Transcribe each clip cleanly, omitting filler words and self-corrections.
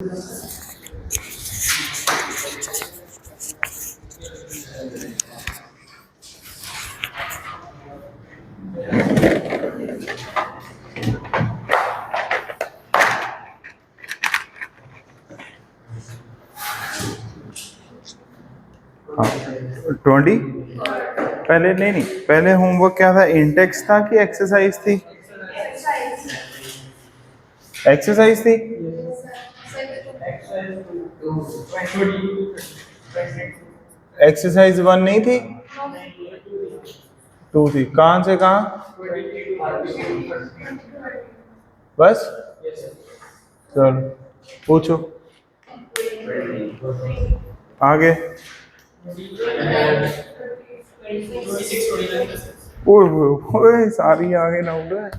20 पहले नहीं, पहले होमवर्क क्या था? इंडेक्स था कि एक्सरसाइज थी? एक्सरसाइज थी। एक्सरसाइज 1 नहीं थी, 2 थी। कहां से कहां? बस चलो पूछो आगे। ओए सारी आगे ना उड़ रहा है।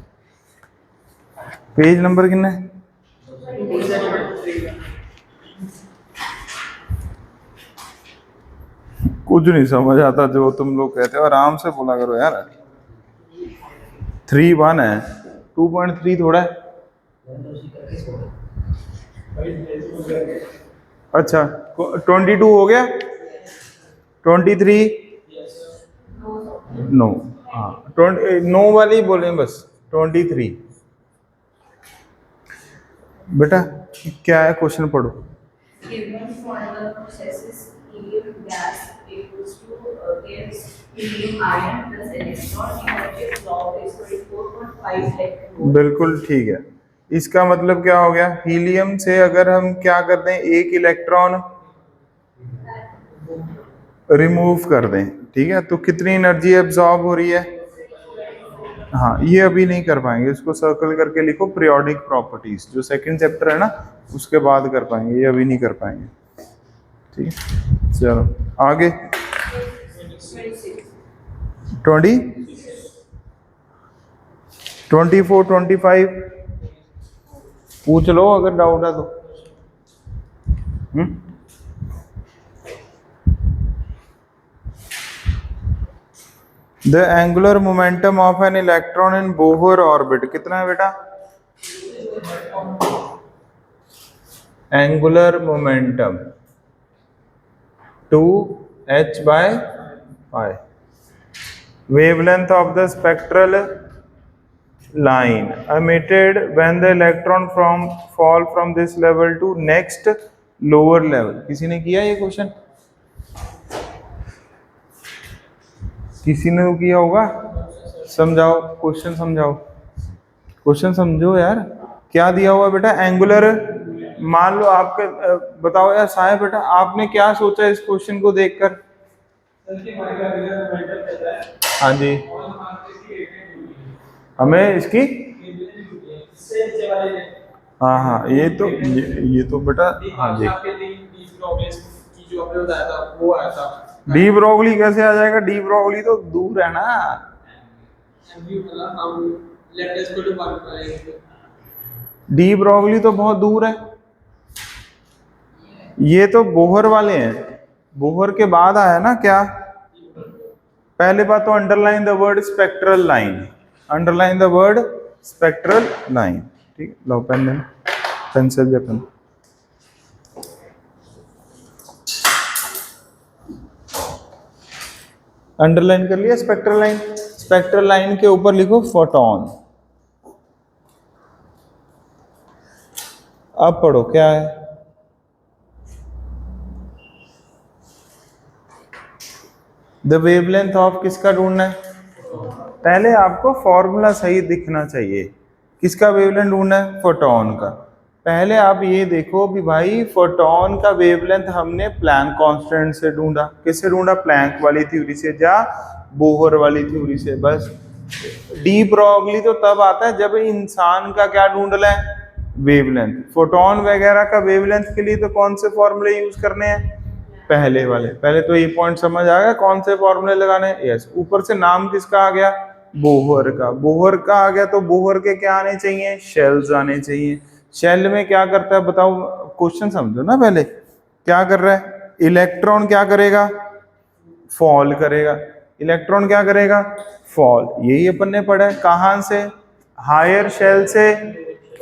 पेज नंबर कितना है? कुछ नहीं समझ आता जो तुम लोग कहते हो, आराम से बोला करो यार। 3-1 है, 2.3 थोड़ा है। अच्छा 22 हो गया, 23 नो। हाँ 20 नो वाली बोले बस। 23 बेटा क्या है क्वेश्चन पढ़ो। Given for the processes helium gas equals to gives helium ion plus electron energy of log is 24.5 electron. बिल्कुल ठीक है। इसका मतलब क्या हो गया? हीलियम से अगर हम क्या कर दें, एक इलेक्ट्रॉन रिमूव कर दें, ठीक है, तो कितनी एनर्जी एब्जॉर्ब हो रही है? हाँ ये अभी नहीं कर पाएंगे, इसको सर्कल करके लिखो। पीरियोडिक प्रॉपर्टीज जो सेकंड चैप्टर है ना, उसके बाद कर पाएंगे, ये अभी नहीं कर पाएंगे। ठीक है चलो आगे। 20 24 25 पूछ लो अगर डाउट है तो। The angular momentum of an electron in Bohr orbit कितना है बेटा? Angular momentum 2h/π। wavelength of the spectral line emitted when the electron fall from this level to next lower level। किसी ने किया ये क्वेश्चन? किसी ने तो किया होगा। समझाओ क्वेश्चन, समझाओ क्वेश्चन, समझो यार। क्या दिया हुआ बेटा? एंगुलर। मान लो आपके बताओ यार साहेब बेटा, आपने क्या सोचा इस क्वेश्चन को देखकर? हाँ जी, हमें इसकी हाँ ये तो बेटा हाँ जी। डी ब्रोगली कैसे आ जाएगा? डी ब्रोगली तो दूर है ना। डी ब्रोगली तो बहुत दूर है। ये तो बोहर वाले हैं, बोहर के बाद आया ना क्या? पहले बात तो underline the word spectral line, underline the word spectral line. ठीक, लो पेन पेंसिल या पेन। अंडरलाइन कर लिया स्पेक्ट्रल लाइन। स्पेक्ट्रल लाइन के ऊपर लिखो फोटोन। अब पढ़ो क्या है। द वेवलेंथ ऑफ किसका ढूंढना है? पहले आपको फॉर्मूला सही दिखना चाहिए। किसका वेवलेंथ ढूंढना है? फोटोन का। पहले आप ये देखो भी भाई, फोटोन का वेवलेंथ हमने प्लैंक कांस्टेंट से ढूंढा। किससे ढूंढा? प्लैंक वाली थ्योरी से या बोहर वाली थ्योरी से। बस डी ब्रोगली तो तब आता है जब इंसान का क्या ढूंढ लें? वेवलेंथ। फोटोन वगैरह का वेवलेंथ के लिए तो कौन से फॉर्मूले यूज करने हैं? पहले वाले। पहले तो ये पॉइंट समझ आ गया कौन से फॉर्मूले लगाने हैं? यस। ऊपर से नाम किसका आ गया? बोहर का। बोहर का आ गया तो बोहर के क्या आने चाहिए? शेल्स आने चाहिए। शेल में क्या करता है बताओ? क्वेश्चन समझो ना पहले। क्या कर रहा है? इलेक्ट्रॉन क्या करेगा? फॉल करेगा। इलेक्ट्रॉन क्या करेगा? फॉल। यही अपन ने पढ़ा है। कहां से? हायर शेल से।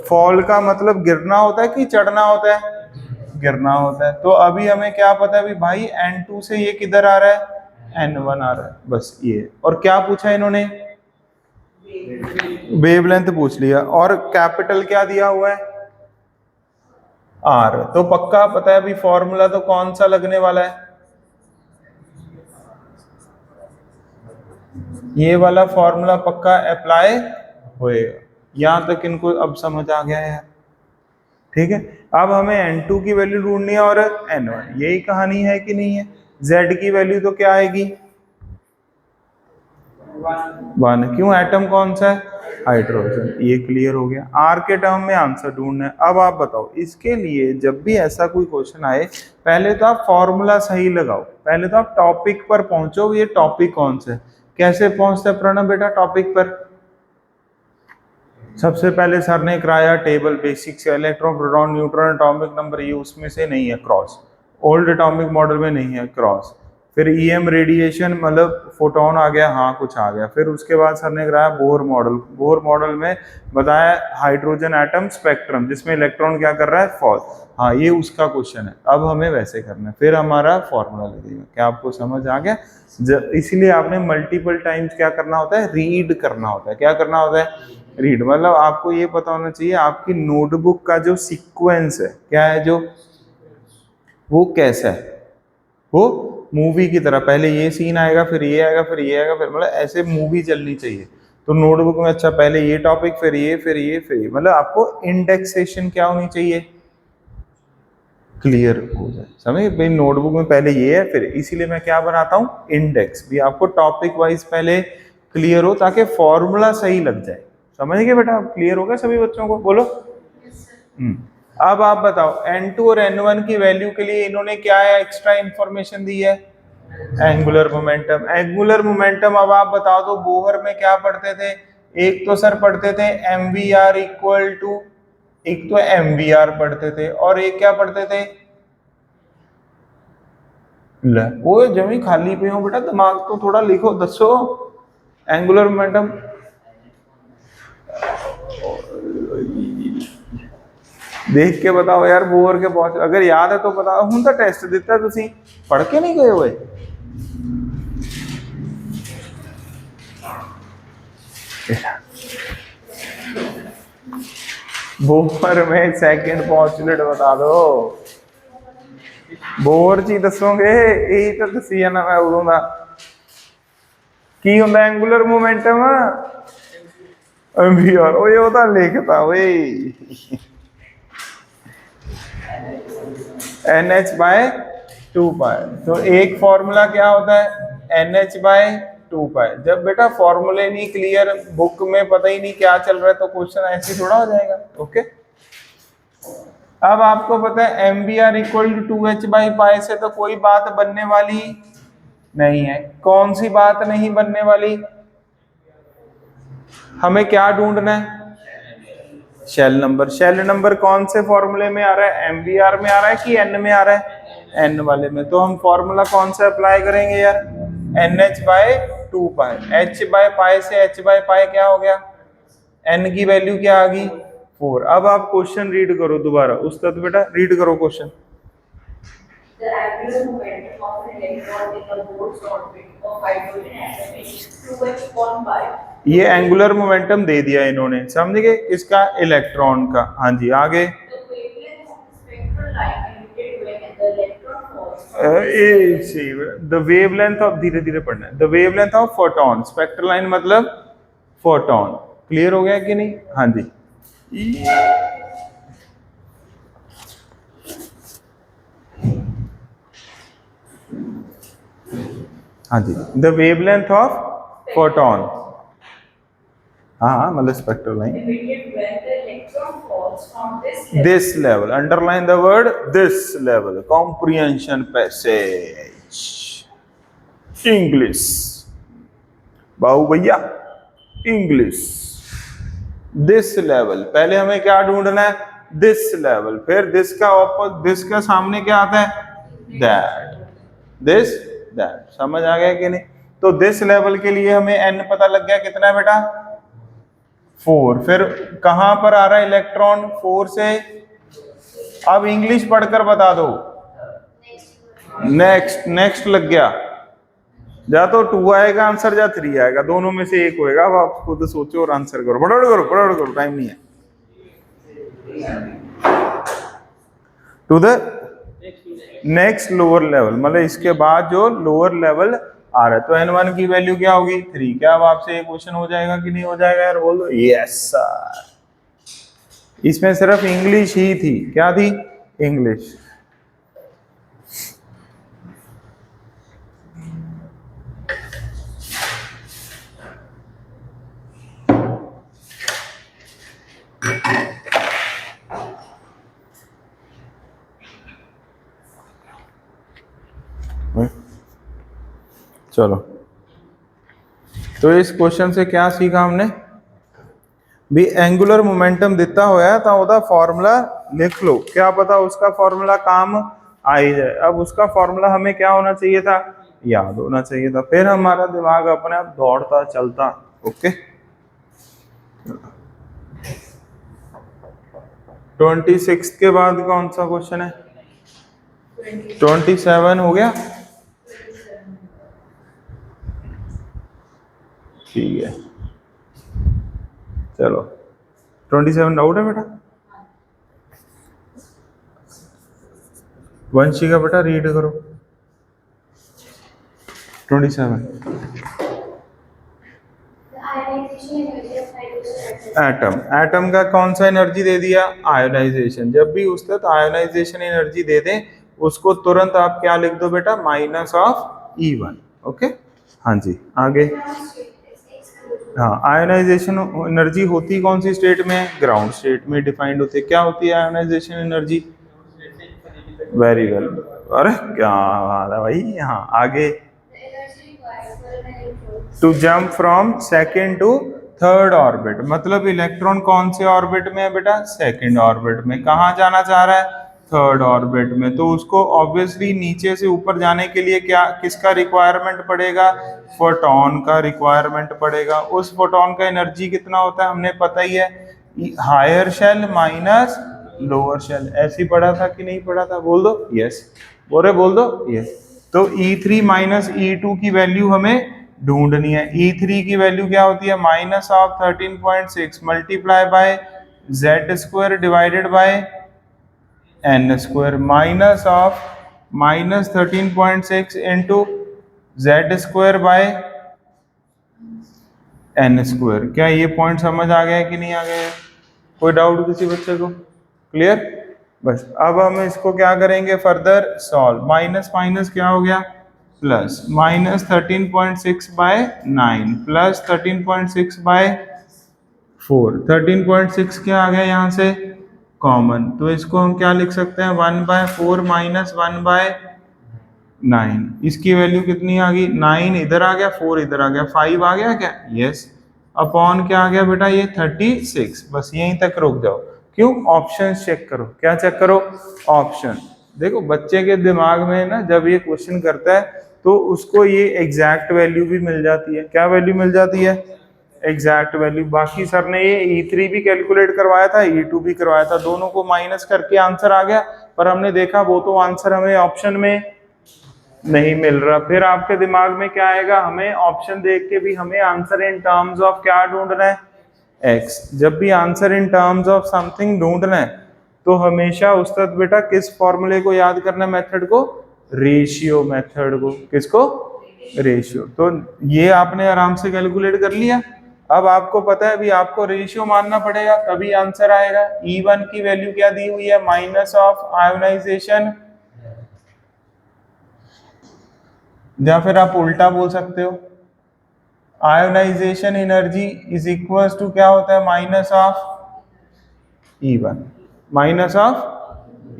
फॉल का मतलब गिरना होता है कि चढ़ना होता है? गिरना होता है। तो अभी हमें क्या पता है अभी भाई N2 से ये किधर आ रहा है, N1 आ रहा है, बस ये। और क्या पूछा इन्होंने, वेवलेंथ पूछ लिया, और कैपिटल क्या दिया हुआ है, R। तो पक्का पता है अभी फॉर्मूला तो कौन सा लगने वाला है, ये वाला फॉर्मूला पक्का अप्लाई होएगा। यहां तक इनको अब समझ आ गया है, ठीक है। अब हमें N2 की वैल्यू ढूंढनी है और N1, यही कहानी है कि नहीं है। Z की वैल्यू तो क्या आएगी, 1। क्यों, एटम कौन सा है, हाइड्रोजन, ये क्लियर हो गया। R के टर्म में आंसर ढूंढना है। अब आप बताओ, इसके लिए जब भी ऐसा कोई क्वेश्चन आए, पहले तो आप फॉर्मूला सही लगाओ, पहले तो आप टॉपिक पर पहुंचो, ये टॉपिक कौन सा है। कैसे पहुंचते प्रणव बेटा टॉपिक पर, सबसे पहले सर ने कराया table basics, electron proton neutron atomic number, ये उसमें से नहीं है क्रॉस, ओल्ड एटॉमिक मॉडल में नहीं है क्रॉस। फिर ईएम रेडिएशन मतलब फोटोन आ गया, हाँ कुछ आ गया। फिर उसके बाद सर ने कराया बोर मॉडल, बोर मॉडल में बताया हाइड्रोजन एटम स्पेक्ट्रम, जिसमें इलेक्ट्रॉन क्या कर रहा है, फॉल, हाँ ये उसका क्वेश्चन है। अब हमें वैसे करना है, फिर हमारा फॉर्मूला लगेगा। क्या आपको समझ आ गया, इसीलिए आपने मल्टीपल टाइम्स क्या करना होता है, रीड करना होता है। क्या करना होता है, रीड, मतलब आपको ये पता होना चाहिए आपकी नोटबुक का जो सीक्वेंस है, क्या है जो, वो कैसा है, वो मूवी की तरह, पहले ये सीन आएगा, फिर ये आएगा, फिर ये आएगा, फिर मतलब ऐसे मूवी चलनी चाहिए। तो नोटबुक में अच्छा पहले ये टॉपिक, फिर ये, फिर ये, फिर ये, मतलब आपको इंडेक्सेशन क्या होनी चाहिए, क्लियर हो जाए, समझे भाई। नोटबुक में पहले ये है, फिर इसीलिए मैं क्या बनाता हूँ, इंडेक्स, भी आपको टॉपिक वाइज पहले क्लियर हो, ताकि फॉर्मूला सही लग जाए। समझ गए बेटा, अब क्लियर हो गया सभी बच्चों को, बोलो। अब आप बताओ N2 और N1 की वैल्यू के लिए इन्होंने क्या है, एक्स्ट्रा इंफॉर्मेशन दी है, एंगुलर मोमेंटम। एंगुलर मोमेंटम अब आप बताओ तो बोहर में क्या पढ़ते थे, एक तो सर पढ़ते थे MVR इक्वल टू, एक तो MVR पढ़ते थे, और एक क्या पढ़ते थे, वो जमी खाली पे हो बेटा, दिमाग तो थोड़ा लिखो, दसो। एंगुलर मोमेंटम देख के बताओ यार, बोर के बहुत, अगर याद है तो बताओ। हूं तो टेस्ट दिता, तुसी पढ़ के नहीं गए हुए, बोर में सेकंड पॉस्टुलेट बता दो, बोर ची दसोगे, यही तो दसी जाना मैं उदों दा। की हुंदा एंगुलर मोमेंटम, एमवीआर, ओए वो तो लिखता ओए, NH/2π। तो एक फॉर्मूला क्या होता है, NH/2π। जब बेटा फॉर्मूले नहीं क्लियर, बुक में पता ही नहीं क्या चल रहा है, तो क्वेश्चन ऐसे थोड़ा हो जाएगा। ओके, अब आपको पता है MVR इक्वल टू 2H/π से तो कोई बात बनने वाली नहीं है। कौन सी बात नहीं बनने वाली, हमें क्या ढूंढना है, शेल नंबर। शेल नंबर कौन से फॉर्मूले में आ रहा है, MVR में आ रहा है कि N में आ रहा है, N वाले में। तो हम फॉर्मूला कौन सा अप्लाई करेंगे यार, NH/2π। H/π से H/π क्या हो गया, N की वैल्यू क्या आ गई, 4। अब आप क्वेश्चन रीड करो दोबारा, उस्ताद बेटा रीड करो question. The angular momentum of an electron in the Bohr's orbit of hydrogen atom is 2h/π. ये एंगुलर मोमेंटम दे दिया इन्होंने, समझ गए, इसका इलेक्ट्रॉन का। हाँ जी आगे, The wavelength of the spectral line emitted when the electron falls. The wavelength of, धीरे धीरे पढ़ना है, the wavelength of photon, spectral line मतलब फोटोन। क्लियर हो गया कि नहीं, हाँ जी। हाँ जी, द वेवलेंथ ऑफ फोटोन, हाँ मतलब spectral line, Emitted when the electron falls from this level, underline the word this level, comprehension passage, English, बाबू भैया English, this level। पहले हमें क्या ढूंढना है, this level, फिर this का this का सामने क्या आता है, that, this that। समझ आ गया कि नहीं। तो this level के लिए हमें n पता लग गया, कितना है बेटा, 4। फिर कहां पर आ रहा है इलेक्ट्रॉन, 4 से अब इंग्लिश पढ़कर बता दो। नेक्स्ट, नेक्स्ट लग गया। या तो 2 आएगा आंसर या 3 आएगा, दोनों में से एक होएगा। अब आप खुद सोचो और आंसर करो, फटाफट करो, फटाफट करो, टाइम नहीं है। To the next lower level, मतलब इसके बाद जो लोअर लेवल आ रहा है। तो n1 की वैल्यू क्या होगी? 3। क्या अब आपसे ये क्वेश्चन हो जाएगा कि नहीं हो जाएगा यार? बोल दो यस सर। इसमें सिर्फ इंग्लिश ही थी। क्या थी? इंग्लिश। चलो, तो इस क्वेश्चन से क्या सीखा हमने? भी एंगुलर मोमेंटम दिता होया तो ਉਹਦਾ फॉर्मूला लिख लो, क्या पता उसका फॉर्मूला काम आ ही जाए। अब उसका फॉर्मूला हमें क्या होना चाहिए था? याद होना चाहिए था, फिर हमारा दिमाग अपने आप दौड़ता चलता। ओके, 26 के बाद कौन सा क्वेश्चन है? 27 हो गया, ठीक है। चलो 27 डाउट है बेटा? वंशी का बेटा रीड करो 27। एटम, एटम का कौन सा एनर्जी दे दिया? आयोनाइजेशन। जब भी उस तक आयोनाइजेशन एनर्जी दे दे उसको तुरंत आप क्या लिख दो बेटा? Minus of E1। ओके, हाँ जी, आगे। हाँ, आयोनाइजेशन एनर्जी होती कौन सी स्टेट में? ग्राउंड स्टेट में डिफाइंड होती है। क्या होती है आयोनाइजेशन एनर्जी? वेरी वेल, अरे क्या बात है भाई। हाँ, आगे। To jump from second to third orbit, मतलब इलेक्ट्रॉन कौन से ऑर्बिट में है बेटा? सेकेंड ऑर्बिट में। कहाँ जाना चाह रहा है? थर्ड ऑर्बिट में। तो उसको ऑब्वियसली नीचे से ऊपर जाने के लिए क्या, किसका रिक्वायरमेंट पड़ेगा? फोटोन का रिक्वायरमेंट पड़ेगा। उस फोटोन का एनर्जी कितना होता है हमें पता ही है, higher shell minus lower shell. ऐसे ही पढ़ा था कि नहीं पढ़ा था? बोल दो यस, बोल दो यस। तो E3 माइनस E2 की वैल्यू हमें ढूंढनी है। E3 की वैल्यू क्या होती है? Minus of 13.6 multiply bye Z square divided by N square, minus of minus 13.6 into Z square by N square. क्या ये पॉइंट समझ आ गया कि नहीं आ गया? कोई डाउट किसी बच्चे को? क्लियर? बस अब हम इसको क्या करेंगे? Further solve. माइनस माइनस क्या हो गया? Plus, minus 13.6 by 9 plus 13.6 by 4। 13.6 क्या आ गया यहाँ से? कॉमन। तो इसको हम क्या लिख सकते हैं? 1/4 माइनस 1/9। इसकी वैल्यू कितनी आ गई? 9 इधर आ गया, 4 इधर आ गया, 5 आ गया क्या? यस। अपॉन क्या आ गया बेटा? ये 36। बस यहीं तक रुक जाओ। क्यों? ऑप्शन चेक करो। क्या चेक करो? ऑप्शन। देखो बच्चे के दिमाग में ना जब ये क्वेश्चन करता है तो उसको ये एग्जैक्ट वैल्यू भी मिल जाती है। क्या वैल्यू मिल जाती है? Exact value. बाकी सर ने ये E3 भी कैलकुलेट करवाया था, E2 भी करवाया था, दोनों को माइनस करके आंसर आ गया। पर हमने देखा वो तो आंसर हमें ऑप्शन में नहीं मिल रहा। फिर आपके दिमाग में क्या आएगा? हमें ऑप्शन देख के भी हमें आंसर इन टर्म्स ऑफ क्या ढूंढना है? एक्स। जब भी answer in terms of something ढूंढना है तो हमेशा उस तक बेटा किस फॉर्मूले को याद करना? मेथड को, रेशियो मेथड को। किसको? रेशियो। तो ये आपने आराम से कैलकुलेट कर लिया। अब आपको पता है भी आपको रेशियो मानना पड़ेगा तभी आंसर आएगा। E1 की वैल्यू क्या दी हुई है? माइनस ऑफ आयोनाइजेशन, या फिर आप उल्टा बोल सकते हो, ionization energy is equal to क्या होता है? Minus of E1। Minus of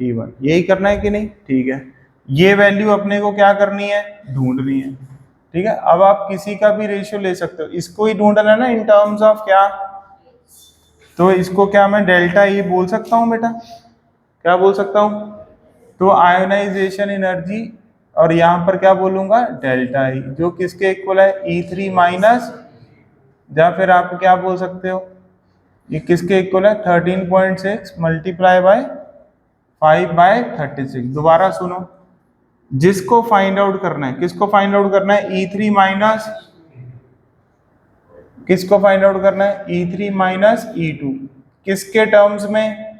E1, यही करना है कि नहीं? ठीक है, ये वैल्यू अपने को क्या करनी है? ढूंढनी है। ठीक है, अब आप किसी का भी रेशियो ले सकते हो, इसको ही ढूंढना है ना इन टर्म्स ऑफ क्या? तो इसको क्या मैं डेल्टा E बोल सकता हूँ बेटा? क्या बोल सकता हूँ? तो आयोनाइजेशन एनर्जी, और यहाँ पर क्या बोलूंगा? डेल्टा E, जो किसके इक्वल है? E3 माइनस, या फिर आप क्या बोल सकते हो, ये किसके इक्वल है? 13.6 मल्टीप्लाई बाय 5/36। दोबारा सुनो, जिसको फाइंड आउट करना है, किसको फाइंड आउट करना है, E3 माइनस, किसको फाइंड आउट करना है, E3 माइनस E2, किसके टर्म्स में,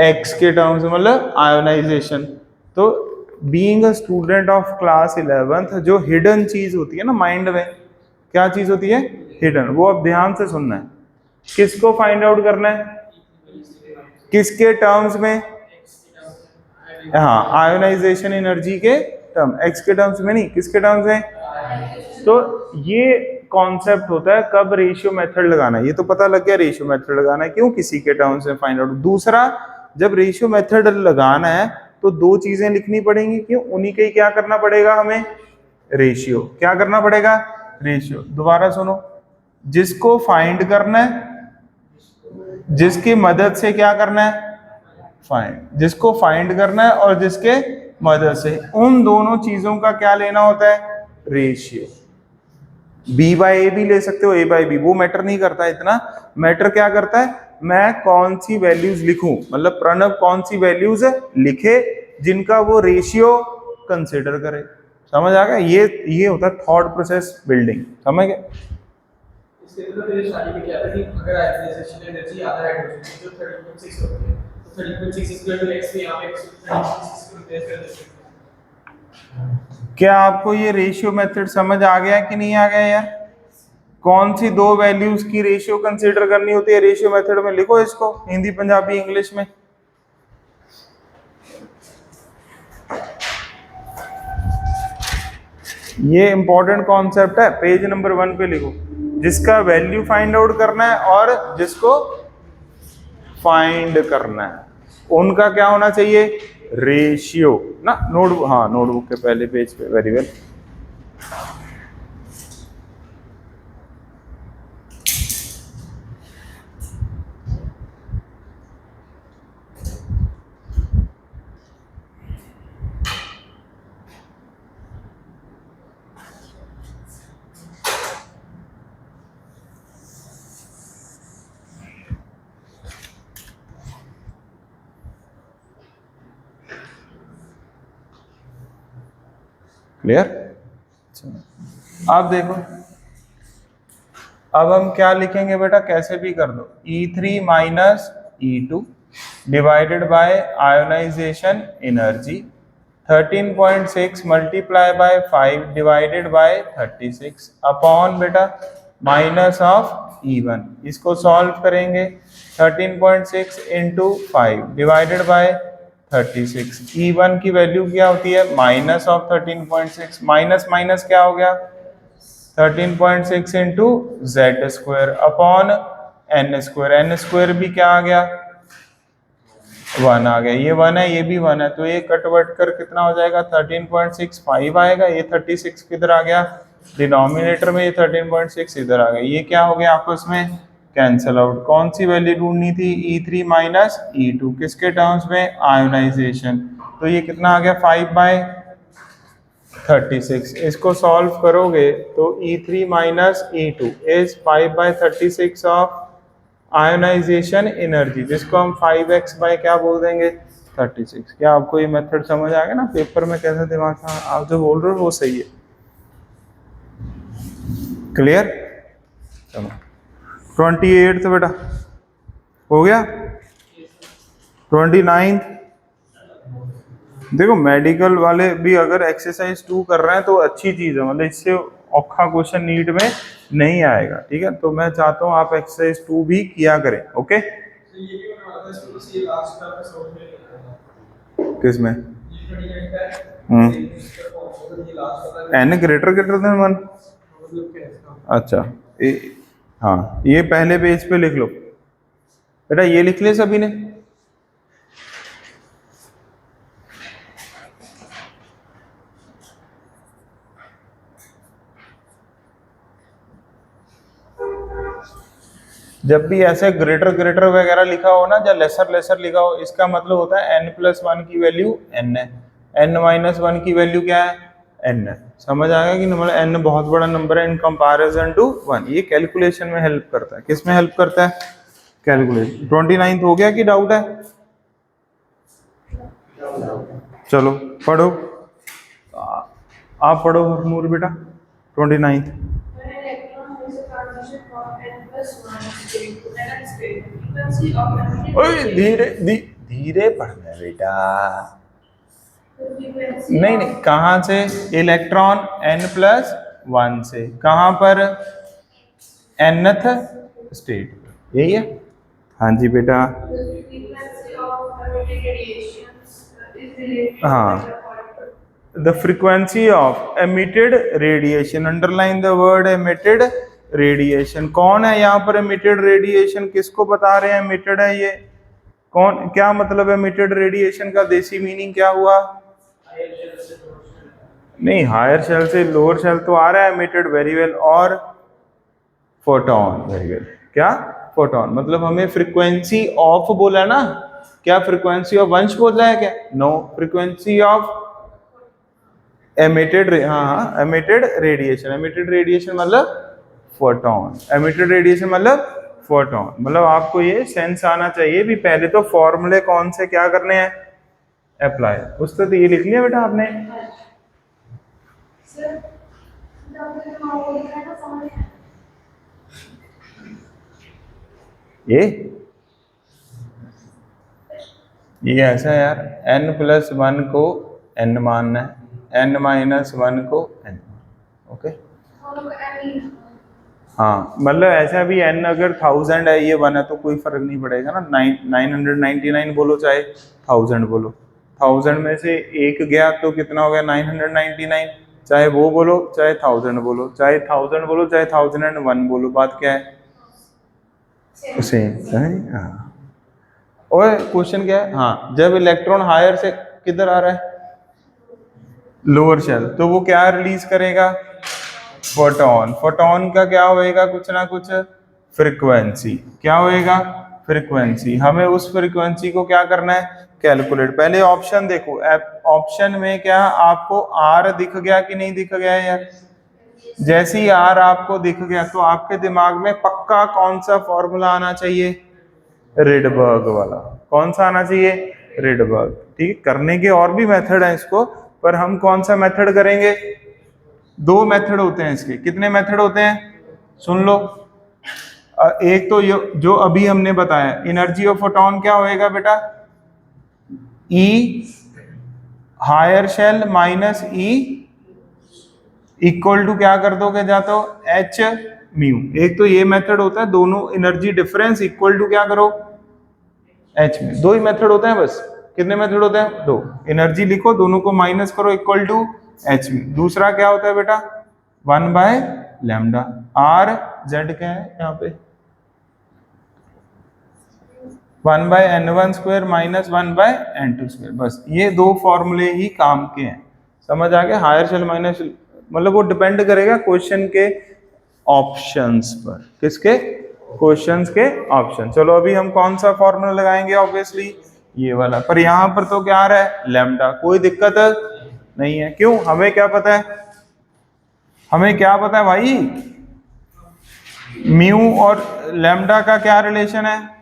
x के टर्म्स में, मतलब आयोनाइजेशन। तो being a student of class 11th, जो हिडन चीज होती है ना माइंड में, क्या चीज होती है, हिडन, वो अब ध्यान से सुनना है। किसको फाइंड आउट करना है, किसके टर्म्स में, हाँ आयोनाइजेशन एनर्जी के टर्म, x के टर्म्स में नहीं, किसके टर्म्स में। तो ये कॉन्सेप्ट होता है कब रेशियो मेथड लगाना है, ये तो पता लग गया रेशियो मेथड लगाना है, क्यों, किसी के टर्म्स में फाइंड आउट। दूसरा, जब रेशियो मेथड लगाना है तो दो चीजें लिखनी पड़ेंगी, क्यों, उन्हीं के ही क्या करना पड़ेगा हमें, रेशियो, क्या करना पड़ेगा, रेशियो। दोबारा सुनो, जिसको फाइंड करना है, जिसकी मदद से क्या करना है, फाइंड, जिसको फाइंड करना है और जिसके मदद से, उन दोनों चीजों का क्या लेना होता है, रेशियो। b/a भी ले सकते हो, a/b, वो मैटर नहीं करता इतना, मैटर क्या करता है, मैं कौन सी वैल्यूज लिखूं, मतलब प्रणव कौन सी वैल्यूज लिखे जिनका वो रेशियो कंसिडर करे। समझ आ गया, ये होता है थॉट प्रोसेस बिल्डिंग, समझ गए। इसके अंदर मेरे शादी में क्या था कि अगर आयोनाइजेशन एनर्जी आधा ऐड हो चुकी है तो 30.6 होती है, तो 30.6 इक्वल टू x में यहां पे 36 को रिप्लेस कर देते हैं। क्या आपको ये रेशियो मेथड समझ आ गया कि नहीं आ गया यार, कौन सी दो वैल्यूज की रेशियो कंसीडर करनी होती है रेशियो मेथड में, लिखो इसको हिंदी पंजाबी इंग्लिश में। ये इंपॉर्टेंट कॉन्सेप्ट है, पेज नंबर 1 पे लिखो, जिसका वैल्यू फाइंड आउट करना है और जिसको फाइंड करना है, उनका क्या होना चाहिए, रेशियो ना। नोटबुक, हाँ नोटबुक के पहले पेज पे, वेरी वेल। क्लियर। अब देखो, अब हम क्या लिखेंगे बेटा, कैसे भी कर दो, E3 minus E2 divided by ionization energy 13.6 multiply by 5 divided by 36 upon बेटा माइनस ऑफ E1। इसको सॉल्व करेंगे, 13.6 इंटू 5 डिवाइडेड बाय 36। E1 की वैल्यू क्या होती है, माइनस ऑफ 13.6, माइनस माइनस क्या हो गया, 13.6 into Z square upon N square, N square भी क्या आ गया, 1 आ गया, ये 1 है ये भी 1 है, तो ये कटवट कर कितना हो जाएगा, 13.65 आएगा। ये 36 किधर आ गया, डिनोमिनेटर में, ये 13.6 इधर आ गया, ये क्या हो गया आपस में कैंसल आउट। कौन सी वैल्यू ढूंढनी थी, E3 माइनस E2, किसके टर्म्स में, आयोनाइजेशन। तो ये कितना आ गया, 5/36। इसको सॉल्व करोगे तो E3 minus E2 is 5/36 of ionization energy, जिसको हम 5x बाय क्या बोल देंगे, 36। क्या आपको ये मेथड समझ आ गया ना, पेपर में कैसे दिमाग था, आप जो बोल रहे हो वो सही है। क्लियर, चलो 28 बेटा हो गया, 29। देखो मेडिकल वाले भी अगर एक्सरसाइज 2 कर रहे हैं तो अच्छी चीज है, मतलब इससे औखा क्वेश्चन नीट में नहीं आएगा, ठीक है। तो मैं चाहता हूँ आप एक्सरसाइज 2 भी किया करें, ओके। तो ये भी बनवा था इसको, से लास्ट का सॉल्व में किसमें, ये 28 है, इसका फॉर्मूला ये लास्ट का n ग्रेटर ग्रेटर देन 1, मतलब क्या है इसका। अच्छा हाँ ये पहले पेज पे लिख लो बेटा, ये लिख ले सभी ने। जब भी ऐसे ग्रेटर ग्रेटर वगैरह लिखा हो ना, या लेसर लेसर लिखा हो, इसका मतलब होता है n+1 की वैल्यू n है, n-1 की वैल्यू क्या है, n है। समझ आ गया कि मतलब n बहुत बड़ा नंबर है इन कंपैरिजन टू 1। ये कैलकुलेशन में हेल्प करता है, किस में हेल्प करता है, कैलकुलेशन। 29 हो गया कि डाउट है, चलो पढ़ो, आप पढ़ो हरनूर बेटा 29। When an electron makes a transition from n plus 1 state to nth state, the frequency of emitted ओए धीरे radiation, धीरे पढ़ना है बेटा। the frequency नहीं नहीं, कहाँ से? इलेक्ट्रॉन n+1 से, कहाँ पर? nth स्टेट, यही है। हाँ जी बेटा। the frequency of emitted radiations is related to हाँ, the the frequency of emitted radiation, underline the word emitted radiation। कौन है यहाँ पर emitted radiation? किसको बता रहे हैं emitted है ये? कौन, क्या मतलब emitted radiation का देसी मीनिंग क्या हुआ? नहीं, हायर शेल से लोअर शेल तो आ रहा है emitted, वेरी वेल। और फोटोन, वेरी वेल। क्या? फोटोन। मतलब हमें फ्रीक्वेंसी ऑफ बोला ना, क्या फ्रीक्वेंसी ऑफ वंश बोला है क्या? नो, फ्रीक्वेंसी ऑफ एमिटेड, हाँ एमिटेड रेडिएशन। एमिटेड रेडिएशन मतलब फोटोन, एमिटेड रेडिएशन मतलब फोटोन। मतलब आपको ये सेंस आना चाहिए भी, पहले तो फॉर्मूले कौन से क्या करने हैं, अप्लाई। उस तो ये लिख लिया बेटा आपने। Sir, the other one will kind of sound like ये ऐसा है यार, n+1 को n मानना है, n-1 को n। ओके, हाँ मतलब ऐसा भी n अगर 1000 है, ये 1 है, तो कोई फर्क नहीं पड़ेगा ना। 999 बोलो चाहे 1000 बोलो, 1000 में से एक गया तो कितना हो गया? 999। चाहे वो बोलो चाहे 1000 बोलो, चाहे 1000 बोलो चाहे 1001 बोलो, बात क्या है? सेम है। हाँ, और क्वेश्चन क्या है? हाँ, जब इलेक्ट्रॉन हायर से किधर आ रहा है, लोअर शेल, तो वो क्या रिलीज करेगा? फोटोन। फोटोन का क्या होएगा? कुछ ना कुछ फ्रीक्वेंसी। क्या होएगा? फ्रीक्वेंसी। हमें उस फ्रीक्वेंसी को क्या करना है? कैलकुलेट। पहले ऑप्शन देखो, ऑप्शन में क्या आपको आर दिख गया कि नहीं दिख गया यार? जैसे ही आर आपको दिख गया तो आपके दिमाग में पक्का कौन सा फॉर्मूला आना चाहिए? रिडबर्ग वाला। कौन सा आना चाहिए? रिडबर्ग। ठीक, करने के और भी मेथड है इसको, पर हम कौन सा मेथड करेंगे? दो मेथड होते हैं इसके। कितने मेथड होते हैं? सुन लो। एक तो जो अभी हमने बताया, एनर्जी ऑफ फोटोन क्या होएगा बेटा? E higher shell minus E equal to क्या कर दोगे जा तो H म्यू। एक तो ये मेथड होता है, दोनों एनर्जी डिफरेंस इक्वल टू क्या करो? H में। दो ही मेथड होते हैं बस। कितने मेथड होते हैं? दो। एनर्जी लिखो, दोनों को माइनस करो, इक्वल टू H में। दूसरा क्या होता है बेटा? 1/λ। R Z क्या है यहाँ पे? 1/n1² minus 1/n2²। बस ये दो फॉर्मूले ही काम के हैं। समझ आ गया? हायर शेल माइनस, मतलब वो डिपेंड करेगा क्वेश्चन के ऑप्शंस पर। किसके? क्वेश्चंस के ऑप्शन। चलो अभी हम कौन सा फॉर्मूला लगाएंगे? ऑब्वियसली ये वाला। पर यहाँ पर तो क्या आ रहा है? लैम्डा। कोई दिक्कत नहीं है। क्यों? हमें क्या पता है? हमें क्या पता है भाई? म्यू और लैम्डा का क्या रिलेशन है?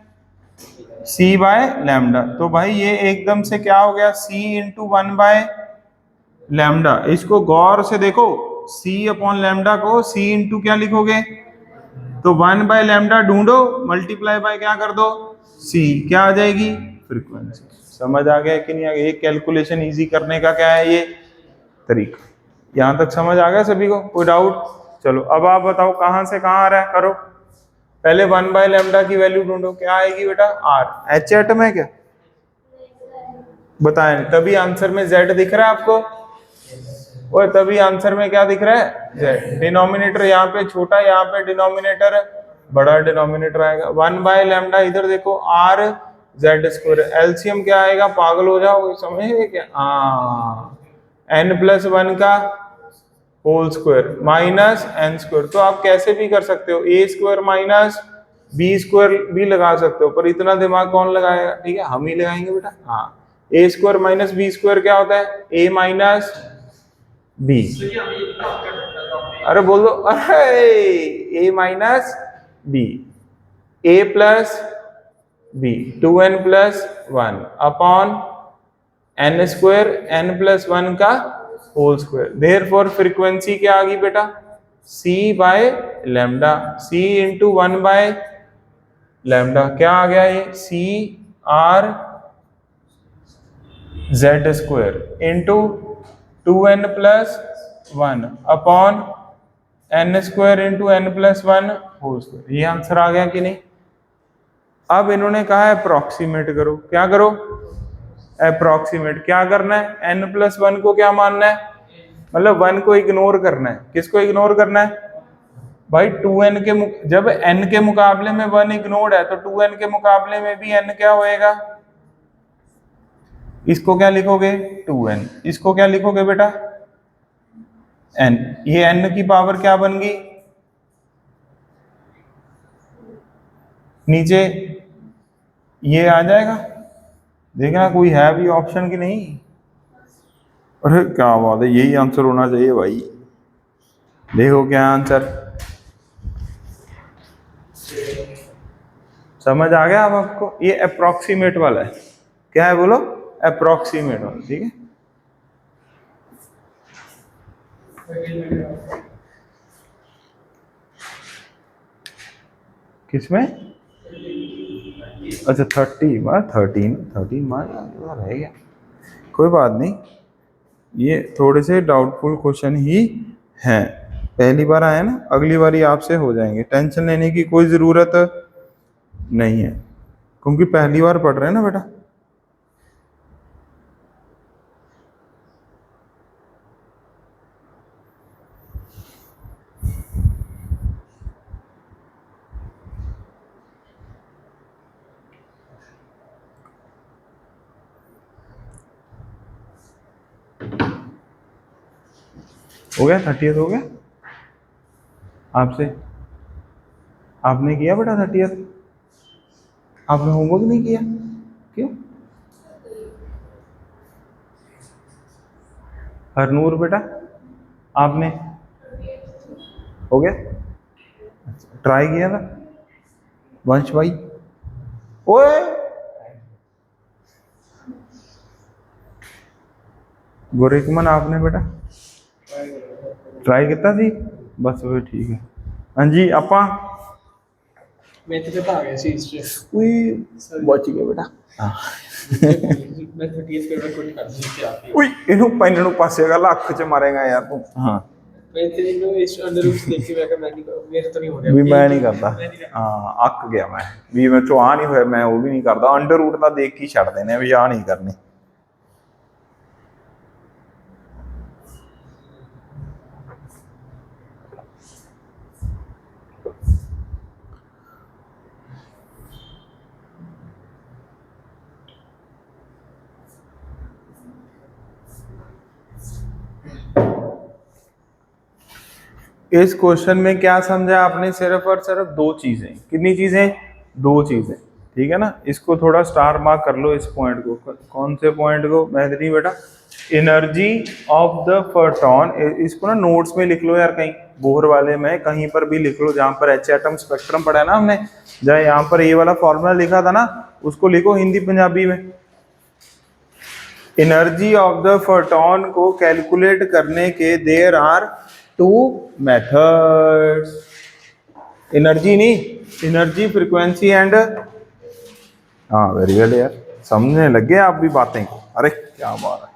c/λ। तो भाई ये एकदम से क्या हो गया? c × 1/λ। इसको गौर से देखो, c/λ को c × क्या लिखोगे? तो 1/λ ढूंढो, मल्टीप्लाई बाय क्या कर दो? c। क्या आ जाएगी? फ्रीक्वेंसी। समझ आ गया कि नहीं आ गया? ये कैलकुलेशन इजी करने का क्या है ये तरीका। यहां तक समझ आ गया सभी को? कोई डाउट? चलो अब आप बताओ कहां से कहां आ रहा है, करो। पहले 1/λ की वैल्यू ढूंढो, क्या आएगी बेटा? r। h एटम है क्या? बताएं। तभी आंसर में z दिख रहा है आपको, और तभी आंसर में क्या दिख रहा है? z। डिनोमिनेटर यहाँ पे छोटा, यहाँ पे डिनोमिनेटर बड़ा, डिनोमिनेटर आएगा 1/λ। इधर देखो r(z²), एलसीएम क्या आएगा? पागल हो जाओ, समझ क्या? n+1 का होल स्क्वायर माइनस n²। तो आप कैसे भी कर सकते हो, a² माइनस b² भी लगा सकते हो, पर इतना दिमाग कौन लगाएगा? ठीक है, हम ही लगाएंगे बेटा। हाँ, a² माइनस b² क्या होता है? a minus b। अरे बोल दो, अरे a minus b, a plus b, 2n+1 upon N square n plus one का होल स्क्वायर। देयरफॉर फ्रीक्वेंसी क्या आ गई बेटा, c by lambda, c into one by lambda, क्या आ गया ये, c r z square into 2n plus one upon n square into n plus one whole square. ये आंसर आ गया कि नहीं। अब इन्होंने कहा अप्रोक्सीमेट करो, क्या करो, अप्रोक्सीमेट। क्या करना है, n प्लस वन को क्या मानना है, मतलब वन को इग्नोर करना है। किसको इग्नोर करना है भाई, 2n के जब n के मुकाबले में 1 इग्नोर्ड है तो 2n के मुकाबले में भी n क्या होएगा, इसको क्या लिखोगे 2n, इसको क्या लिखोगे बेटा n। ये n की पावर क्या बन गई, नीचे ये आ जाएगा, देखना कोई है भी ऑप्शन की नहीं। अरे क्या बात है, यही आंसर होना चाहिए भाई। देखो क्या आंसर, समझ आ गया अब आपको। ये अप्रोक्सीमेट वाला है, क्या है बोलो, अप्रोक्सीमेट वाला, ठीक है। किसमें, अच्छा 30 मार 13 मार रह गया, कोई बात नहीं। ये थोड़े से डाउटफुल क्वेश्चन ही हैं, पहली बार आया ना, अगली बारी आपसे हो जाएंगे, टेंशन लेने की कोई ज़रूरत नहीं है, क्योंकि पहली बार पढ़ रहे हैं ना बेटा। हो गया 30th हो गया आपसे, आपने किया बेटा 30th, आपने होमवर्क नहीं किया, क्यों। हरनूर बेटा आपने, हो गया, ट्राई किया था, वंश भाई, ओए गोरेकमन आपने बेटा ट्राई किया थी, बस वो ठीक है। हाँ जी आपा मैं तो आ गया सी हिस्ट्री बच गए बेटा। हाँ मैं 30th पेपर कुछ कर दी थी उई इन्हों पैन नु पासे का लाख च मारेगा यार तू। हाँ मैं तेरे को इस अंडर रूट्स देख के मैं नहीं, मेरे तो नहीं हो रहा भी मैं नहीं करता। हाँ अक गया मैं भी, मैं चो आ नहीं होया, मैं वो भी नहीं करता, अंडर रूट का देख के छड़ देने भी आ नहीं करनी। इस क्वेश्चन में क्या समझा आपने, सिर्फ और सिर्फ दो चीजें, कितनी चीजें, दो चीजें, ठीक है ना। इसको थोड़ा स्टार मार्क कर लो, इस पॉइंट को, कौन से पॉइंट को बेहतरीन बेटा, एनर्जी ऑफ द फोटोन। इसको ना नोट्स में लिख लो यार, कहीं बोर वाले में कहीं पर भी लिख लो, जहां पर एच एटम स्पेक्ट्रम पढ़ा है ना हमने, जहाँ यहाँ पर ये वाला फॉर्मूला लिखा था ना, उसको लिखो हिंदी पंजाबी में। एनर्जी ऑफ द फोटोन को कैलकुलेट करने के there are two methods, energy नहीं, एनर्जी, फ्रीक्वेंसी एंड, हाँ वेरी वेल यार, समझने लग गए आप भी बातें को, अरे क्या बात है।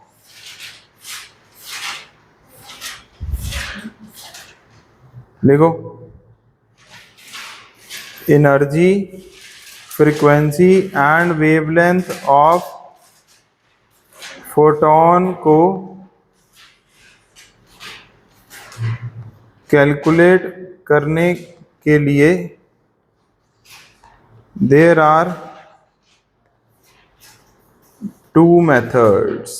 लिखो energy, frequency and wavelength of photon को कैलकुलेट करने के लिए there are two methods,